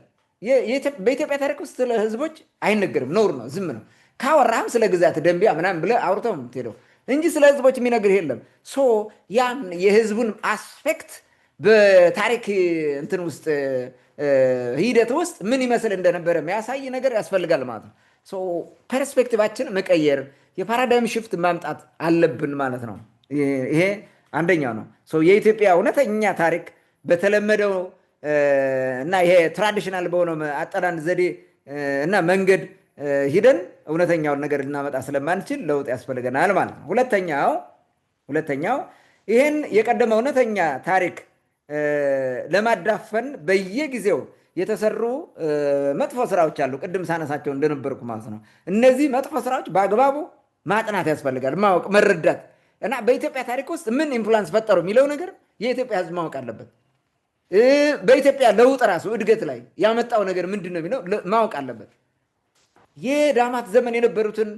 በኢትዮጵያ ታሪክ ውስጥ ስለ ህዝቦች አይነገርም፣ ነውር ነው፣ ዝም ነው። ካወራህም ስለ ግዛት ደንቢያ ምናምን ብለህ አውርተው የምትሄደው እንጂ ስለ ህዝቦች የሚነግር የለም። ያን የህዝቡን አስፔክት በታሪክ እንትን ውስጥ ሂደት ውስጥ ምን ይመስል እንደነበረ የሚያሳይ ነገር ያስፈልጋል ማለት ነው። ፐርስፔክቲቫችን መቀየር የፓራዳይም ሽፍት ማምጣት አለብን ማለት ነው። ይሄ አንደኛው ነው። የኢትዮጵያ እውነተኛ ታሪክ በተለመደው እና ይሄ ትራዲሽናል በሆነው አጠናን ዘዴ እና መንገድ ሂደን እውነተኛውን ነገር ልናመጣ ስለማንችል ለውጥ ያስፈልገናል ማለት ነው። ሁለተኛው ይህን የቀደመ እውነተኛ ታሪክ ለማዳፈን በየጊዜው የተሰሩ መጥፎ ስራዎች አሉ፣ ቅድም ሳነሳቸው እንደነበርኩ ማለት ነው። እነዚህ መጥፎ ስራዎች በአግባቡ ማጥናት ያስፈልጋል፣ ማወቅ፣ መረዳት እና በኢትዮጵያ ታሪክ ውስጥ ምን ኢንፍሉዌንስ ፈጠሩ የሚለው ነገር የኢትዮጵያ ህዝብ ማወቅ አለበት። በኢትዮጵያ ለውጥ ራሱ እድገት ላይ ያመጣው ነገር ምንድን ነው የሚለው ማወቅ አለበት። የዳማት ዘመን የነበሩትን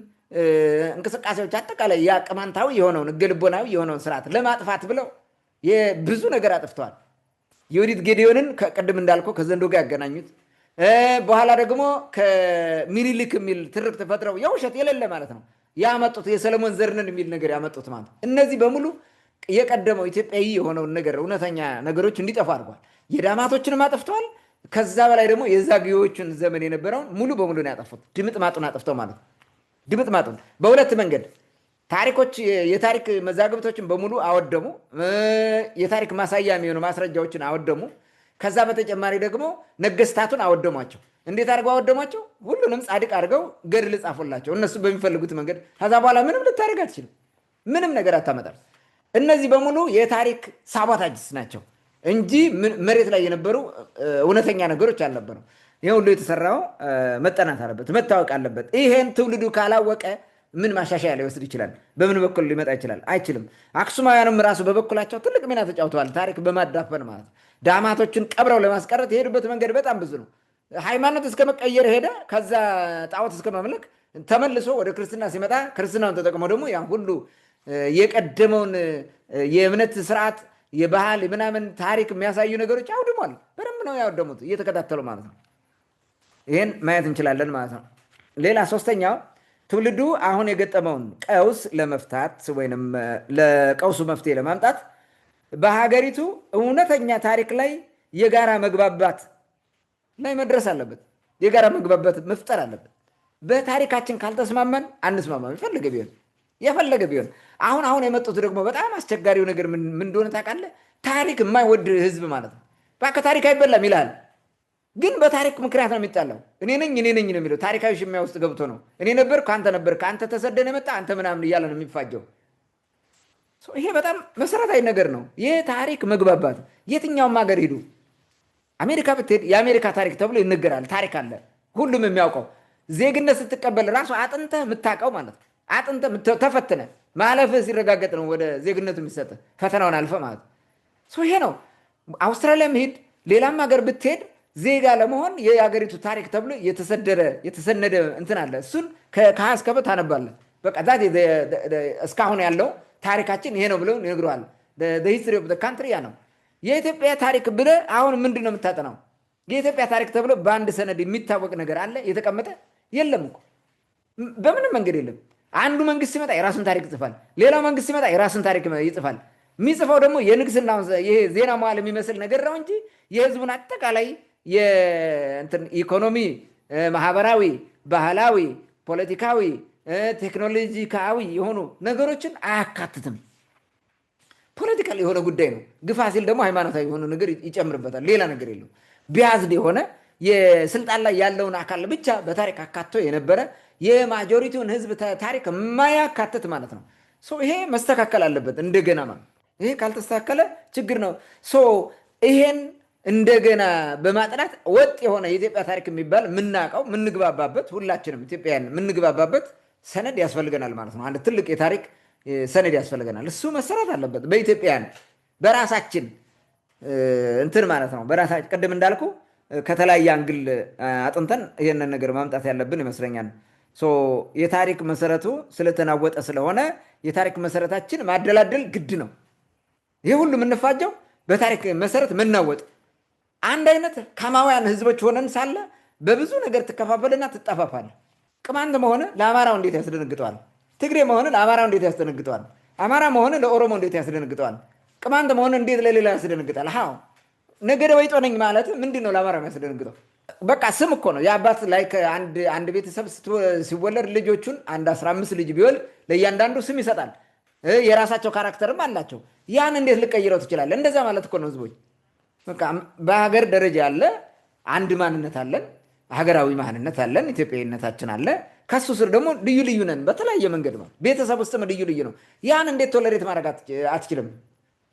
እንቅስቃሴዎች አጠቃላይ የቅማንታዊ የሆነውን ህገ-ልቦናዊ የሆነውን ስርዓት ለማጥፋት ብለው ብዙ ነገር አጥፍተዋል። የወዲት ጌዲዮንን ቅድም እንዳልከው ከዘንዶ ጋር ያገናኙት፣ በኋላ ደግሞ ከሚኒሊክ የሚል ትርክት ፈጥረው የውሸት የሌለ ማለት ነው ያመጡት፣ የሰለሞን ዘርነን የሚል ነገር ያመጡት ማለት ነው። እነዚህ በሙሉ የቀደመው ኢትዮጵያዊ የሆነውን ነገር እውነተኛ ነገሮች እንዲጠፉ አድርጓል። የዳማቶችንም አጥፍተዋል። ከዛ በላይ ደግሞ የዛግዎችን ዘመን የነበረውን ሙሉ በሙሉ ነው ያጠፉት። ድምጥ ማጡን አጥፍተው ማለት ነው። ድምጥ ማጡን በሁለት መንገድ ታሪኮች የታሪክ መዛግብቶችን በሙሉ አወደሙ። የታሪክ ማሳያ የሚሆኑ ማስረጃዎችን አወደሙ። ከዛ በተጨማሪ ደግሞ ነገስታቱን አወደሟቸው። እንዴት አድርገው አወደሟቸው? ሁሉንም ጻድቅ አድርገው ገድል ጻፉላቸው እነሱ በሚፈልጉት መንገድ። ከዛ በኋላ ምንም ልታደርግ አትችልም፣ ምንም ነገር አታመጣም። እነዚህ በሙሉ የታሪክ ሳቦታጅስ ናቸው እንጂ መሬት ላይ የነበሩ እውነተኛ ነገሮች አልነበሩም። ይህ ሁሉ የተሰራው መጠናት አለበት፣ መታወቅ አለበት። ይሄን ትውልዱ ካላወቀ ምን ማሻሻያ ሊወስድ ይችላል? በምን በኩል ሊመጣ ይችላል? አይችልም። አክሱማውያንም ራሱ በበኩላቸው ትልቅ ሚና ተጫውተዋል፣ ታሪክ በማዳፈን ማለት ነው። ዳማቶችን ቀብረው ለማስቀረት የሄዱበት መንገድ በጣም ብዙ ነው። ሃይማኖት እስከ መቀየር ሄደ። ከዛ ጣዖት እስከ መምለክ ተመልሶ ወደ ክርስትና ሲመጣ ክርስትናውን ተጠቅመው ደግሞ ያን ሁሉ የቀደመውን የእምነት ስርዓት የባህል ምናምን ታሪክ የሚያሳዩ ነገሮች አውድሟል። በደንብ ነው ያወደሙት እየተከታተሉ ማለት ነው። ይህን ማየት እንችላለን ማለት ነው። ሌላ ሶስተኛው ትውልዱ አሁን የገጠመውን ቀውስ ለመፍታት ወይም ለቀውሱ መፍትሄ ለማምጣት በሀገሪቱ እውነተኛ ታሪክ ላይ የጋራ መግባባት ላይ መድረስ አለበት። የጋራ መግባባት መፍጠር አለበት። በታሪካችን ካልተስማማን አንስማማም፣ የፈለገ ቢሆን። አሁን የመጡት ደግሞ በጣም አስቸጋሪው ነገር ምን እንደሆነ ታውቃለህ? ታሪክ የማይወድ ህዝብ ማለት ነው። በቃ ታሪክ አይበላም ይልሃል፣ ግን በታሪክ ምክንያት ነው የሚጣላው። እኔ ነኝ ነው የሚለው። ታሪካዊ ሽሚያ ውስጥ ገብቶ ነው እኔ ነበርኩ፣ አንተ ነበርክ፣ አንተ ተሰደን የመጣ አንተ ምናምን እያለ ነው የሚፋጀው። ይሄ በጣም መሰረታዊ ነገር ነው። የታሪክ መግባባት የትኛውም ሀገር ሂዱ፣ አሜሪካ ብትሄድ የአሜሪካ ታሪክ ተብሎ ይነገራል። ታሪክ አለ ሁሉም የሚያውቀው። ዜግነት ስትቀበል ራሱ አጥንተህ የምታውቀው ማለት ነው። አጥንተህ ተፈትነ ማለፍ ሲረጋገጥ ነው ወደ ዜግነቱ የሚሰጥ፣ ፈተናውን አልፈ ማለት ነው። ይሄ ነው። አውስትራሊያም ሂድ፣ ሌላም ሀገር ብትሄድ ዜጋ ለመሆን የሀገሪቱ ታሪክ ተብሎ የተሰነደ እንትን አለ። እሱን ከሀ እስከ ፐ ታነባለህ። በቃ እስካሁን ያለው ታሪካችን ይሄ ነው ብለው ይነግረዋል። ሂስትሪ ኦፍ ካንትሪ ያ ነው። የኢትዮጵያ ታሪክ ብለህ አሁን ምንድን ነው የምታጠናው? የኢትዮጵያ ታሪክ ተብሎ በአንድ ሰነድ የሚታወቅ ነገር አለ የተቀመጠ? የለም እኮ በምንም መንገድ የለም። አንዱ መንግስት ሲመጣ የራሱን ታሪክ ይጽፋል፣ ሌላው መንግስት ሲመጣ የራሱን ታሪክ ይጽፋል። የሚጽፈው ደግሞ የንግስና ይሄ ዜና መዋዕል የሚመስል ነገር ነው እንጂ የህዝቡን አጠቃላይ ኢኮኖሚ፣ ማህበራዊ፣ ባህላዊ፣ ፖለቲካዊ፣ ቴክኖሎጂካዊ የሆኑ ነገሮችን አያካትትም። ፖለቲካል የሆነ ጉዳይ ነው። ግፋ ሲል ደግሞ ሃይማኖታዊ የሆኑ ነገር ይጨምርበታል። ሌላ ነገር የለው። ቢያዝድ የሆነ የስልጣን ላይ ያለውን አካል ብቻ በታሪክ አካቶ የነበረ የማጆሪቲውን ህዝብ ታሪክ የማያካትት ማለት ነው። ይሄ መስተካከል አለበት እንደገና ማለት ይሄ ካልተስተካከለ ችግር ነው። ይሄን እንደገና በማጥናት ወጥ የሆነ የኢትዮጵያ ታሪክ የሚባል የምናውቀው የምንግባባበት ሁላችንም ኢትዮጵያውያን የምንግባባበት ሰነድ ያስፈልገናል ማለት ነው። አንድ ትልቅ የታሪክ ሰነድ ያስፈልገናል። እሱ መሰራት አለበት በኢትዮጵያውያን በራሳችን እንትን ማለት ነው። በራሳችን ቅድም እንዳልኩ ከተለያየ አንግል አጥንተን ይሄንን ነገር ማምጣት ያለብን ይመስለኛል። የታሪክ መሰረቱ ስለተናወጠ ስለሆነ የታሪክ መሰረታችን ማደላደል ግድ ነው። ይሄ ሁሉ የምንፋጀው በታሪክ መሰረት መናወጥ አንድ አይነት ካማውያን ህዝቦች ሆነን ሳለ በብዙ ነገር ትከፋፈልና ትጠፋፋል። ቅማንት መሆን ለአማራው እንዴት ያስደነግጠዋል? ትግሬ መሆን ለአማራው እንዴት ያስደነግጠዋል? አማራ መሆን ለኦሮሞ እንዴት ያስደነግጠዋል? ቅማንት መሆን እንዴት ለሌላ ያስደነግጣል? ነገደ ወይጦ ነኝ ማለት ምንድን ነው ለአማራው ያስደነግጠው? በቃ ስም እኮ ነው። የአባት ላይ አንድ ቤተሰብ ሲወለድ ልጆቹን አንድ 15 ልጅ ቢወልድ ለእያንዳንዱ ስም ይሰጣል። የራሳቸው ካራክተርም አላቸው። ያን እንዴት ልቀይረው ትችላለህ? እንደዛ ማለት እኮ ነው ህዝቦች። በቃ በሀገር ደረጃ ያለ አንድ ማንነት አለን፣ ሀገራዊ ማንነት አለን፣ ኢትዮጵያዊነታችን አለ። ከሱ ስር ደግሞ ልዩ ልዩ ነን በተለያየ መንገድ ነው። ቤተሰብ ውስጥም ልዩ ልዩ ነው። ያን እንዴት ቶለሬት ማድረግ አትችልም?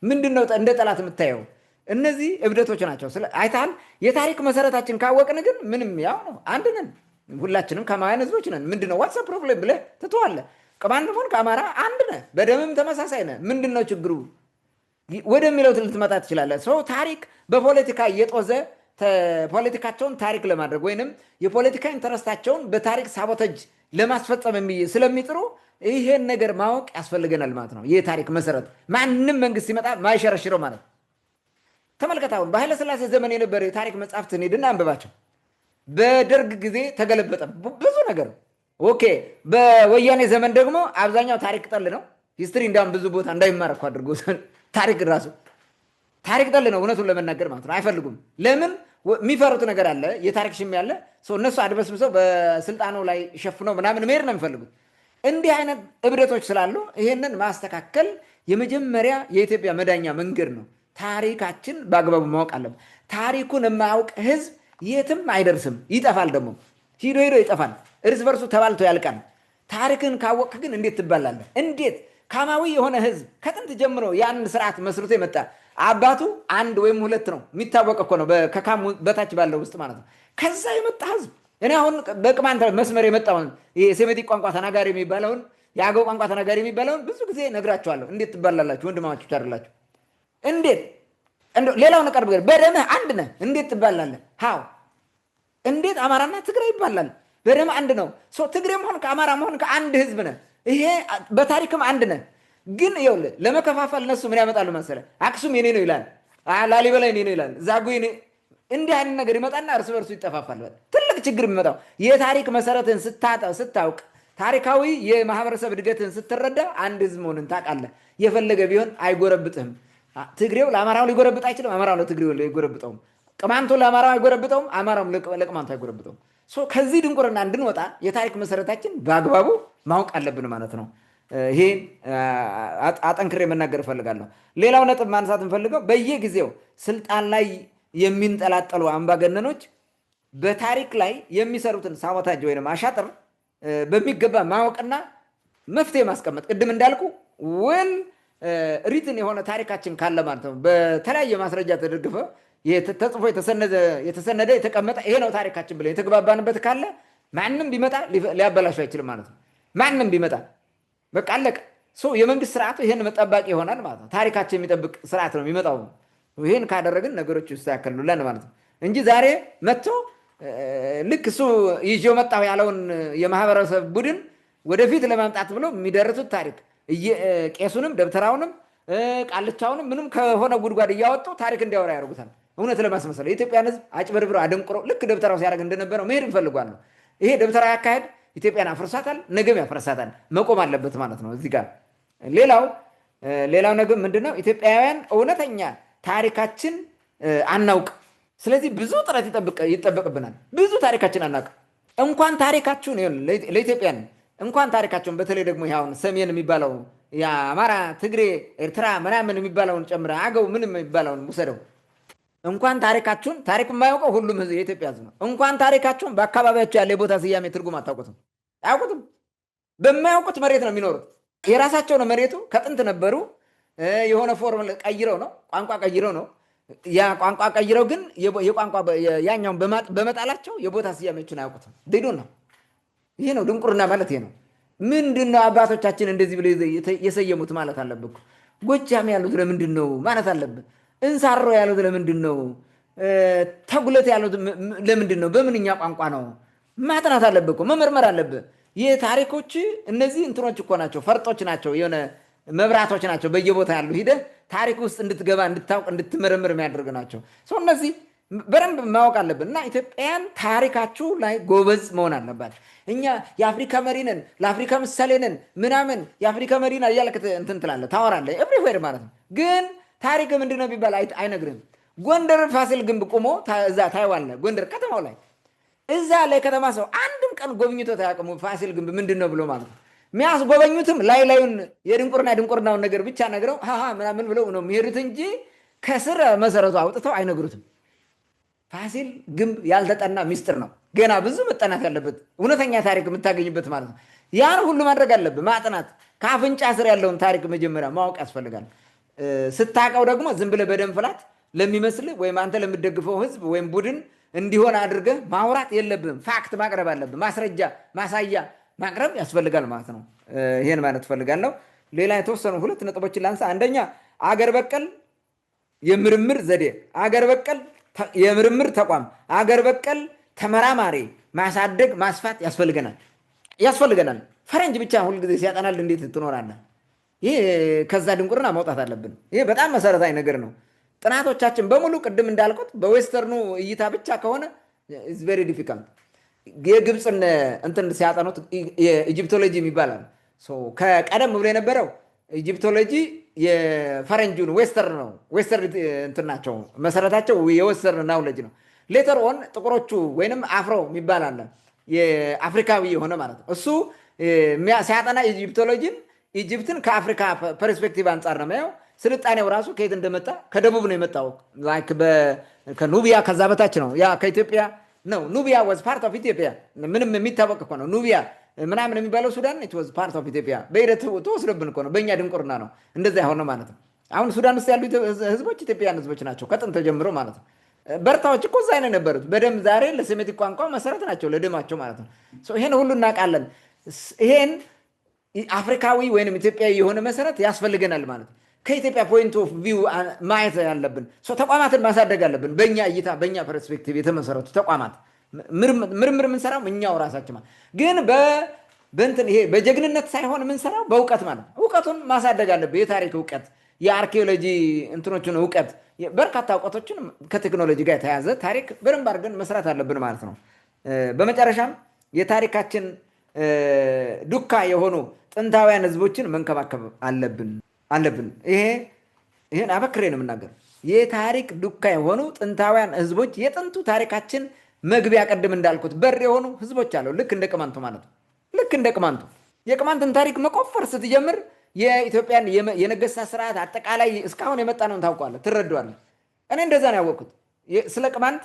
ምንድን ነው እንደ ጠላት የምታየው? እነዚህ እብደቶች ናቸው። አይተሃል። የታሪክ መሰረታችን ካወቅን ግን ምንም ያው ነው፣ አንድ ነን። ሁላችንም ከማውያን ህዝቦች ነን። ምንድነው ዋትስ ፕሮብሌም ብለህ ትተዋለህ። ቅማንት ሆን ከአማራ አንድ ነህ፣ በደምም ተመሳሳይ ነህ። ምንድን ነው ችግሩ ወደሚለው ልትመጣ ትችላለህ። ታሪክ በፖለቲካ እየጦዘ ፖለቲካቸውን ታሪክ ለማድረግ ወይንም የፖለቲካ ኢንተረስታቸውን በታሪክ ሳቦተጅ ለማስፈጸም ስለሚጥሩ ይሄን ነገር ማወቅ ያስፈልገናል ማለት ነው። የታሪክ መሰረት ማንም መንግስት ሲመጣ ማይሸረሽረው ማለት ተመልከት። አሁን በኃይለ ሥላሴ ዘመን የነበረ የታሪክ መጽሐፍትን ሄድና አንብባቸው። በደርግ ጊዜ ተገለበጠ ብዙ ነገር። ኦኬ። በወያኔ ዘመን ደግሞ አብዛኛው ታሪክ ጠል ነው። ሂስትሪ እንዳውም ብዙ ቦታ እንዳይማር እኮ አድርጎ ታሪክ ራሱ ታሪክ ጠል ነው፣ እውነቱን ለመናገር ማለት ነው። አይፈልጉም። ለምን? የሚፈሩት ነገር አለ፣ የታሪክ ሽም ያለ እነሱ አድበስብሰው በስልጣኑ ላይ ሸፍነው ምናምን መሄድ ነው የሚፈልጉት። እንዲህ አይነት እብደቶች ስላሉ ይሄንን ማስተካከል የመጀመሪያ የኢትዮጵያ መዳኛ መንገድ ነው። ታሪካችን በአግባቡ ማወቅ አለብን። ታሪኩን የማያውቅ ህዝብ የትም አይደርስም፣ ይጠፋል። ደግሞ ሂዶ ይጠፋል፣ እርስ በርሱ ተባልቶ ያልቃል። ታሪክን ካወቅህ ግን እንዴት ትባላለህ? እንዴት ካማዊ የሆነ ህዝብ ከጥንት ጀምሮ ያን ስርዓት መስርቶ የመጣ አባቱ አንድ ወይም ሁለት ነው የሚታወቅ እኮ ነው፣ ከካም በታች ባለው ውስጥ ማለት ነው። ከዛ የመጣ ህዝብ እኔ አሁን በቅማንት መስመር የመጣውን የሴሜቲክ ቋንቋ ተናጋሪ የሚባለውን የአገው ቋንቋ ተናጋሪ የሚባለውን ብዙ ጊዜ ነግራቸዋለሁ። እንዴት ትባላላችሁ? ወንድማማቾች አይደላችሁ? እንዴት ሌላውን ቀርብ በደምህ አንድ ነህ፣ እንዴት ትባላለህ? እንዴት አማራና ትግራይ ይባላል? በደምህ አንድ ነው። ትግሬ መሆን ከአማራ መሆን ከአንድ ህዝብ ነህ። ይሄ በታሪክም አንድ ነህ። ግን ይኸውልህ ለመከፋፈል እነሱ ምን ያመጣሉ መሰለህ? አክሱም የኔ ነው ይላል፣ ላሊበላ የኔ ነው ይላል፣ ዛጉ የኔ እንዲህ አይነት ነገር ይመጣና እርስ በርሱ ይጠፋፋል። ትልቅ ችግር የሚመጣው የታሪክ መሰረትን ስታውቅ፣ ታሪካዊ የማህበረሰብ እድገትን ስትረዳ አንድ ህዝብ መሆንን ታውቃለህ። የፈለገ ቢሆን አይጎረብጥህም። ትግሬው ለአማራው ሊጎረብጥ አይችልም፣ አማራው ለትግሬው ሊጎረብጠውም፣ ቅማንቱ ለአማራው አይጎረብጠውም፣ አማራውም ለቅማንቱ አይጎረብጠውም። ከዚህ ድንቁርና እንድንወጣ የታሪክ መሰረታችን በአግባቡ ማወቅ አለብን ማለት ነው። ይሄን አጠንክሬ መናገር እፈልጋለሁ። ሌላው ነጥብ ማንሳት እንፈልገው በየጊዜው ስልጣን ላይ የሚንጠላጠሉ አምባገነኖች በታሪክ ላይ የሚሰሩትን ሳቦታጅ ወይም አሻጥር በሚገባ ማወቅና መፍትሄ ማስቀመጥ፣ ቅድም እንዳልኩ ሪትን የሆነ ታሪካችን ካለ ማለት ነው። በተለያየ ማስረጃ ተደግፈ ተጽፎ የተሰነደ የተቀመጠ ይሄ ነው ታሪካችን ብለን የተግባባንበት ካለ ማንም ቢመጣ ሊያበላሹ አይችልም ማለት ነው። ማንም ቢመጣ በቃ አለቀ። የመንግስት ስርዓቱ ይሄን መጠባቂ ይሆናል ማለት ነው። ታሪካችን የሚጠብቅ ስርዓት ነው የሚመጣው። ይሄን ካደረግን ነገሮች ይስተካከሉልን ማለት ነው እንጂ ዛሬ መጥቶ ልክ እሱ ይዤው መጣሁ ያለውን የማህበረሰብ ቡድን ወደፊት ለማምጣት ብሎ የሚደርሱት ታሪክ ቄሱንም ደብተራውንም ቃልቻውንም ምንም ከሆነ ጉድጓድ እያወጡ ታሪክ እንዲያወራ ያደርጉታል። እውነት ለማስመሰል የኢትዮጵያን ህዝብ አጭበርብረው አደንቁረው ልክ ደብተራው ሲያደርግ እንደነበረው መሄድ እንፈልጓለሁ። ይሄ ደብተራው ያካሄድ ኢትዮጵያን አፍርሳታል፣ ነገም ያፈርሳታል። መቆም አለበት ማለት ነው። እዚህ ጋር ሌላው ነገር ምንድነው? ኢትዮጵያውያን እውነተኛ ታሪካችን አናውቅ። ስለዚህ ብዙ ጥረት ይጠበቅብናል። ብዙ ታሪካችን አናውቅ። እንኳን ታሪካችሁን ለኢትዮጵያን እንኳን ታሪካቸውን በተለይ ደግሞ ያውን ሰሜን የሚባለው የአማራ፣ ትግሬ፣ ኤርትራ ምናምን የሚባለውን ጨምረ አገው ምንም የሚባለውን ውሰደው። እንኳን ታሪካችሁን ታሪክ የማያውቀው ሁሉም የኢትዮጵያ ሕዝብ ነው። እንኳን ታሪካችሁን በአካባቢያቸው ያለ የቦታ ስያሜ ትርጉም አያውቁትም። በማያውቁት መሬት ነው የሚኖሩት። የራሳቸው ነው መሬቱ። ከጥንት ነበሩ። የሆነ ፎርም ቀይረው ነው ቋንቋ ቀይረው ነው ያ ቋንቋ ቀይረው ግን የቋንቋ ያኛውን በመጣላቸው የቦታ ስያሜዎችን አያውቁትም። ዲዱ ነው። ይሄ ነው ድንቁርና ማለት ይሄ ነው። ምንድነው አባቶቻችን እንደዚህ ብለው የሰየሙት ማለት አለብህ። ጎጃም ያሉት ለምንድን ነው ማለት አለብህ። እንሳሮ ያሉት ለምንድን ነው? ተጉለት ያሉት ለምንድን ነው? በምንኛ ቋንቋ ነው ማጥናት አለብህ እኮ መመርመር አለብህ። የታሪኮች እነዚህ እንትኖች እኮ ናቸው፣ ፈርጦች ናቸው፣ የሆነ መብራቶች ናቸው። በየቦታ ያሉ ሂደህ ታሪክ ውስጥ እንድትገባ እንድታውቅ እንድትመረምር የሚያደርግ ናቸው። ሰው እነዚህ በደንብ ማወቅ አለብን እና ኢትዮጵያን ታሪካችሁ ላይ ጎበዝ መሆን አለባት። እኛ የአፍሪካ መሪ ነን፣ ለአፍሪካ ምሳሌ ነን ምናምን የአፍሪካ መሪ ነን እያልክ እንትን ትላለህ፣ ታወራለህ ኤቭሪዌር ማለት ነው። ግን ታሪክ ምንድን ነው ቢባል አይነግርህም። ጎንደር ፋሲል ግንብ ቁሞ እዛ ታይዋለህ፣ ጎንደር ከተማው ላይ እዛ ላይ ከተማ ሰው አንድም ቀን ጎብኝቶት አያውቅም። ፋሲል ግንብ ምንድን ነው ብሎ ማለት ነው። የሚያስጎበኙትም ላዩን የድንቁርናውን ነገር ብቻ ነግረው ምናምን ብለው ነው የሚሄዱት እንጂ ከስር መሰረቱ አውጥተው አይነግሩትም። ፋሲል ግንብ ያልተጠና ሚስጥር ነው። ገና ብዙ መጠናት ያለበት እውነተኛ ታሪክ የምታገኝበት ማለት ነው። ያን ሁሉ ማድረግ አለብህ፣ ማጥናት። ከአፍንጫ ስር ያለውን ታሪክ መጀመሪያ ማወቅ ያስፈልጋል። ስታውቀው ደግሞ ዝም ብለህ በደም ፍላት ለሚመስልህ ወይም አንተ ለምትደግፈው ህዝብ ወይም ቡድን እንዲሆን አድርገህ ማውራት የለብህም። ፋክት ማቅረብ አለብህ። ማስረጃ ማሳያ ማቅረብ ያስፈልጋል ማለት ነው። ይሄን ማለት ፈልጋለሁ። ሌላ የተወሰኑ 2 ነጥቦችን ላንሳ። አንደኛ አገር በቀል የምርምር ዘዴ፣ አገር በቀል የምርምር ተቋም፣ አገር በቀል ተመራማሪ ማሳደግ ማስፋት ያስፈልገናል። ፈረንጅ ብቻ ሁልጊዜ ሲያጠናል እንዴት ትኖራለህ? ይሄ ከዛ ድንቁርና መውጣት አለብን። ይሄ በጣም መሰረታዊ ነገር ነው። ጥናቶቻችን በሙሉ ቅድም እንዳልኩት በዌስተርኑ እይታ ብቻ ከሆነ ኢትስ ቬሪ ዲፊካልት። የግብፅን እንትን ሲያጠኑት የኢጂፕቶሎጂ ይባላል። ከቀደም ብሎ የነበረው ኢጂፕቶሎጂ የፈረንጁን ዌስተርን ነው። ዌስተርን እንትን ናቸው፣ መሰረታቸው የዌስተርን ናውሌጅ ነው። ሌተር ኦን ጥቁሮቹ ወይንም አፍሮ የሚባል አለ፣ የአፍሪካዊ የሆነ ማለት ነው። እሱ ሲያጠና ኢጂፕትን ከአፍሪካ ፐርስፔክቲቭ አንጻር ነው የሚያየው። ስልጣኔው ራሱ ከየት እንደመጣ ከደቡብ ነው የመጣው። ከኑቢያ ከዛ በታች ነው። ያ ከኢትዮጵያ ነው። ኑቢያ ወዝ ፓርት ኦፍ ኢትዮጵያ። ምንም የሚታወቅ እኮ ነው። ኑቢያ ምናምን የሚባለው ሱዳን ኢት ወዝ ፓርት ኦፍ ኢትዮጵያ። በሂደት ተወስዶብን እኮ ነው፣ በእኛ ድንቁርና ነው እንደዛ የሆነው ማለት ነው። አሁን ሱዳን ውስጥ ያሉ ህዝቦች ኢትዮጵያውያን ህዝቦች ናቸው ከጥንት ጀምሮ ማለት ነው። በርታዎች እኮ እዛ ነው የነበሩት በደም ዛሬ ለሴሜቲክ ቋንቋ መሰረት ናቸው ለደማቸው ማለት ነው። ይሄን ሁሉ እናውቃለን። ይሄን አፍሪካዊ ወይንም ኢትዮጵያዊ የሆነ መሰረት ያስፈልገናል ማለት ነው። ከኢትዮጵያ ፖይንት ኦፍ ቪው ማየት ያለብን ተቋማትን ማሳደግ አለብን። በእኛ እይታ በእኛ ፐርስፔክቲቭ የተመሰረቱ ተቋማት ምርምር የምንሰራው እኛው ራሳችን ማለት ግን በእንትን ይሄ በጀግንነት ሳይሆን የምንሰራው በእውቀት ማለት ነው። እውቀቱን ማሳደግ አለብን። የታሪክ እውቀት፣ የአርኪኦሎጂ እንትኖችን እውቀት፣ በርካታ እውቀቶችን ከቴክኖሎጂ ጋር የተያዘ ታሪክ በደንብ አድርገን መስራት አለብን ማለት ነው። በመጨረሻም የታሪካችን ዱካ የሆኑ ጥንታውያን ህዝቦችን መንከባከብ አለብን። ይሄን አበክሬ ነው የምናገር። የታሪክ ዱካ የሆኑ ጥንታውያን ህዝቦች የጥንቱ ታሪካችን መግቢያ ቅድም እንዳልኩት በር የሆኑ ህዝቦች አለው። ልክ እንደ ቅማንቱ ማለት ነው። ልክ እንደ ቅማንቱ የቅማንትን ታሪክ መቆፈር ስትጀምር የኢትዮጵያን የነገስታት ስርዓት አጠቃላይ እስካሁን የመጣ ነው ታውቋለህ፣ ትረዳዋለህ። እኔ እንደዛ ነው ያወቅኩት። ስለ ቅማንት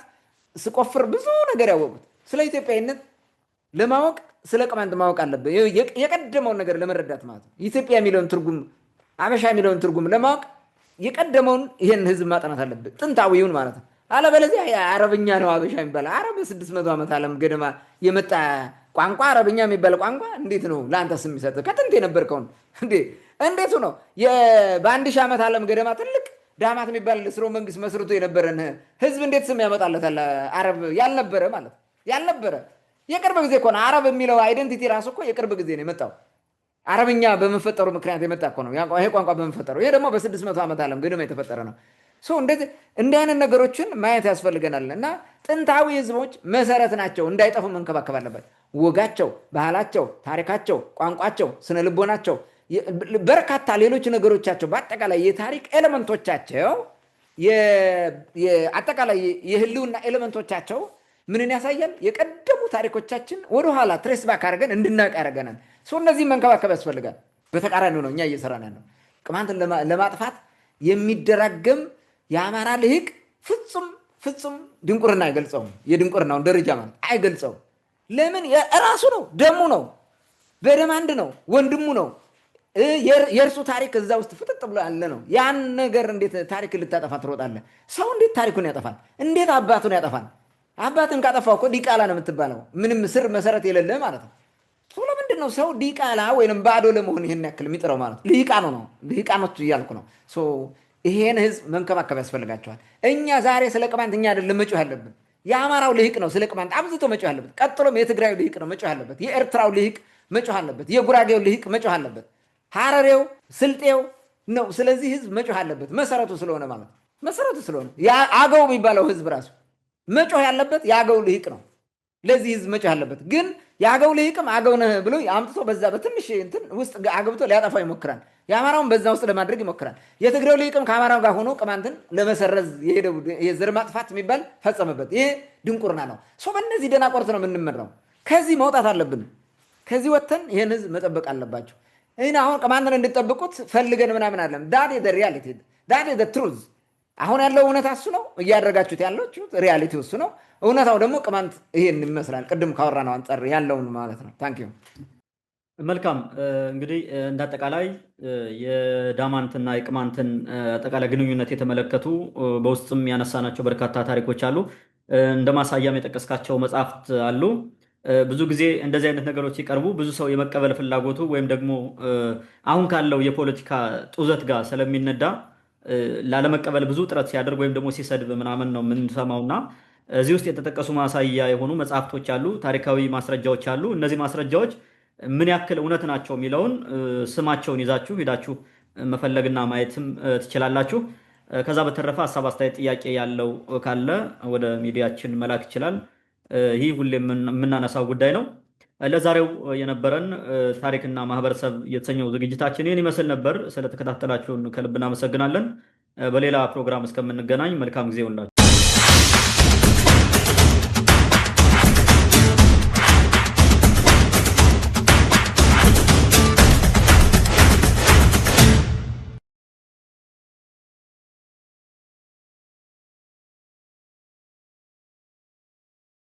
ስቆፍር ብዙ ነገር ያወቅኩት። ስለ ኢትዮጵያዊነት ለማወቅ ስለ ቅማንት ማወቅ አለብህ፣ የቀደመውን ነገር ለመረዳት ማለት ነው። ኢትዮጵያ የሚለውን ትርጉም፣ አበሻ የሚለውን ትርጉም ለማወቅ የቀደመውን ይሄን ህዝብ ማጥናት አለብህ፣ ጥንታዊውን ማለት ነው። አለበለዚያ አረብኛ ነው አበሻ የሚባል አረብ 600 ዓመት ዓለም ገደማ የመጣ ቋንቋ አረብኛ የሚባል ቋንቋ እንዴት ነው ለአንተ ስም የሚሰጥ? ከጥንት የነበርከውን እንዴቱ ነው በ1000 ዓመት ዓለም ገደማ ትልቅ ዳማት የሚባል ስርወ መንግስት መስርቶ የነበረን ህዝብ እንዴት ስም ያመጣለታል? አረብ ያልነበረ ማለት ያልነበረ የቅርብ ጊዜ እኮ ነው። አረብ የሚለው አይደንቲቲ ራሱ እኮ የቅርብ ጊዜ ነው የመጣው። አረብኛ በመፈጠሩ ምክንያት የመጣ እኮ ነው ይሄ ቋንቋ በመፈጠሩ። ይሄ ደግሞ በ600 ዓመት ዓለም ገደማ የተፈጠረ ነው። እንዲህ አይነት ነገሮችን ማየት ያስፈልገናል እና ጥንታዊ ህዝቦች መሰረት ናቸው፣ እንዳይጠፉ መንከባከብ አለበት። ወጋቸው፣ ባህላቸው፣ ታሪካቸው፣ ቋንቋቸው፣ ስነ ልቦናቸው፣ በርካታ ሌሎች ነገሮቻቸው በአጠቃላይ የታሪክ ኤሌመንቶቻቸው አጠቃላይ የህልውና ኤሌመንቶቻቸው ምንን ያሳያል? የቀደሙ ታሪኮቻችን ወደኋላ ትሬስ ባክ አድርገን እንድናውቅ ያደርገናል። እነዚህም መንከባከብ ያስፈልጋል። በተቃራኒው ነው እኛ እየሰራን ያለው። ቅማንትን ለማጥፋት የሚደራገም የአማራ ልሂቅ ፍጹም ፍጹም ድንቁርና አይገልጸውም። የድንቁርናውን ደረጃ ማለት አይገልጸውም። ለምን? ራሱ ነው፣ ደሙ ነው፣ በደም አንድ ነው፣ ወንድሙ ነው። የእርሱ ታሪክ እዛ ውስጥ ፍጥጥ ብሎ ያለ ነው። ያን ነገር እንዴት ታሪክ ልታጠፋ ትሮጣለህ? ሰው እንዴት ታሪኩን ያጠፋል? እንዴት አባቱን ያጠፋል? አባትን ካጠፋው እኮ ዲቃላ ነው የምትባለው። ምንም ስር መሰረት የሌለ ማለት ነው። ለምንድን ነው ሰው ዲቃላ ወይም ባዶ ለመሆን ይሄን ያክል የሚጥረው? ማለት ልሂቃኑ ነው፣ ልሂቃኖች እያልኩ ነው። ይሄን ህዝብ መንከባከብ ያስፈልጋቸዋል። እኛ ዛሬ ስለ ቅማንት እኛ አይደለም መጮህ ያለብን። የአማራው ልሂቅ ነው ስለ ቅማንት አብዝቶ መጮህ ያለበት። ቀጥሎም የትግራዩ ልሂቅ ነው መጮህ ያለበት። የኤርትራው ልሂቅ መጮህ አለበት። የጉራጌው ልሂቅ መጮህ አለበት። ሐረሬው፣ ስልጤው ነው። ስለዚህ ህዝብ መጮህ አለበት። መሰረቱ ስለሆነ ማለት መሰረቱ ስለሆነ አገው የሚባለው ህዝብ ራሱ መጮህ ያለበት የአገው ልሂቅ ነው። ለዚህ ህዝብ መጮህ አለበት። ግን የአገው ልሂቅም አገው ነህ ብሎ አምጥቶ በዛ በትንሽ እንትን ውስጥ አገብቶ ሊያጠፋው ይሞክራል። የአማራውን በዛ ውስጥ ለማድረግ ይሞክራል። የትግሬው ልሂቅም ከአማራው ጋር ሆኖ ቅማንትን ለመሰረዝ የሄደው የዘር ማጥፋት የሚባል ፈጸመበት። ይሄ ድንቁርና ነው። በእነዚህ ደናቆርት ነው የምንመራው። ከዚህ መውጣት አለብን። ከዚህ ወጥተን ይህን ህዝብ መጠበቅ አለባቸው። አሁን ቅማንትን እንድጠብቁት ፈልገን ምናምን አለም። ዳት ሪያሊቲ ዳት ትሩዝ። አሁን ያለው እውነታ እሱ ነው። እያደረጋችሁት ያላችሁት ሪያሊቲ እሱ ነው። እውነታው ደግሞ ቅማንት ይሄን ይመስላል። ቅድም ካወራነው አንጻር ያለውን ማለት ነው። ታንክ ዩ። መልካም። እንግዲህ እንዳጠቃላይ የዳማንትና የቅማንትን አጠቃላይ ግንኙነት የተመለከቱ በውስጥም ያነሳናቸው በርካታ ታሪኮች አሉ። እንደ ማሳያም የጠቀስካቸው መጽሐፍት አሉ። ብዙ ጊዜ እንደዚህ አይነት ነገሮች ሲቀርቡ ብዙ ሰው የመቀበል ፍላጎቱ ወይም ደግሞ አሁን ካለው የፖለቲካ ጡዘት ጋር ስለሚነዳ ላለመቀበል ብዙ ጥረት ሲያደርግ ወይም ደግሞ ሲሰድብ ምናምን ነው የምንሰማውና እዚህ ውስጥ የተጠቀሱ ማሳያ የሆኑ መጽሐፍቶች አሉ፣ ታሪካዊ ማስረጃዎች አሉ። እነዚህ ማስረጃዎች ምን ያክል እውነት ናቸው የሚለውን ስማቸውን ይዛችሁ ሄዳችሁ መፈለግና ማየትም ትችላላችሁ። ከዛ በተረፈ ሀሳብ፣ አስተያየት፣ ጥያቄ ያለው ካለ ወደ ሚዲያችን መላክ ይችላል። ይህ ሁሌ የምናነሳው ጉዳይ ነው። ለዛሬው የነበረን ታሪክና ማህበረሰብ የተሰኘው ዝግጅታችን ይህን ይመስል ነበር። ስለተከታተላችሁን ከልብ እናመሰግናለን። በሌላ ፕሮግራም እስከምንገናኝ መልካም ጊዜ ይሁንላችሁ።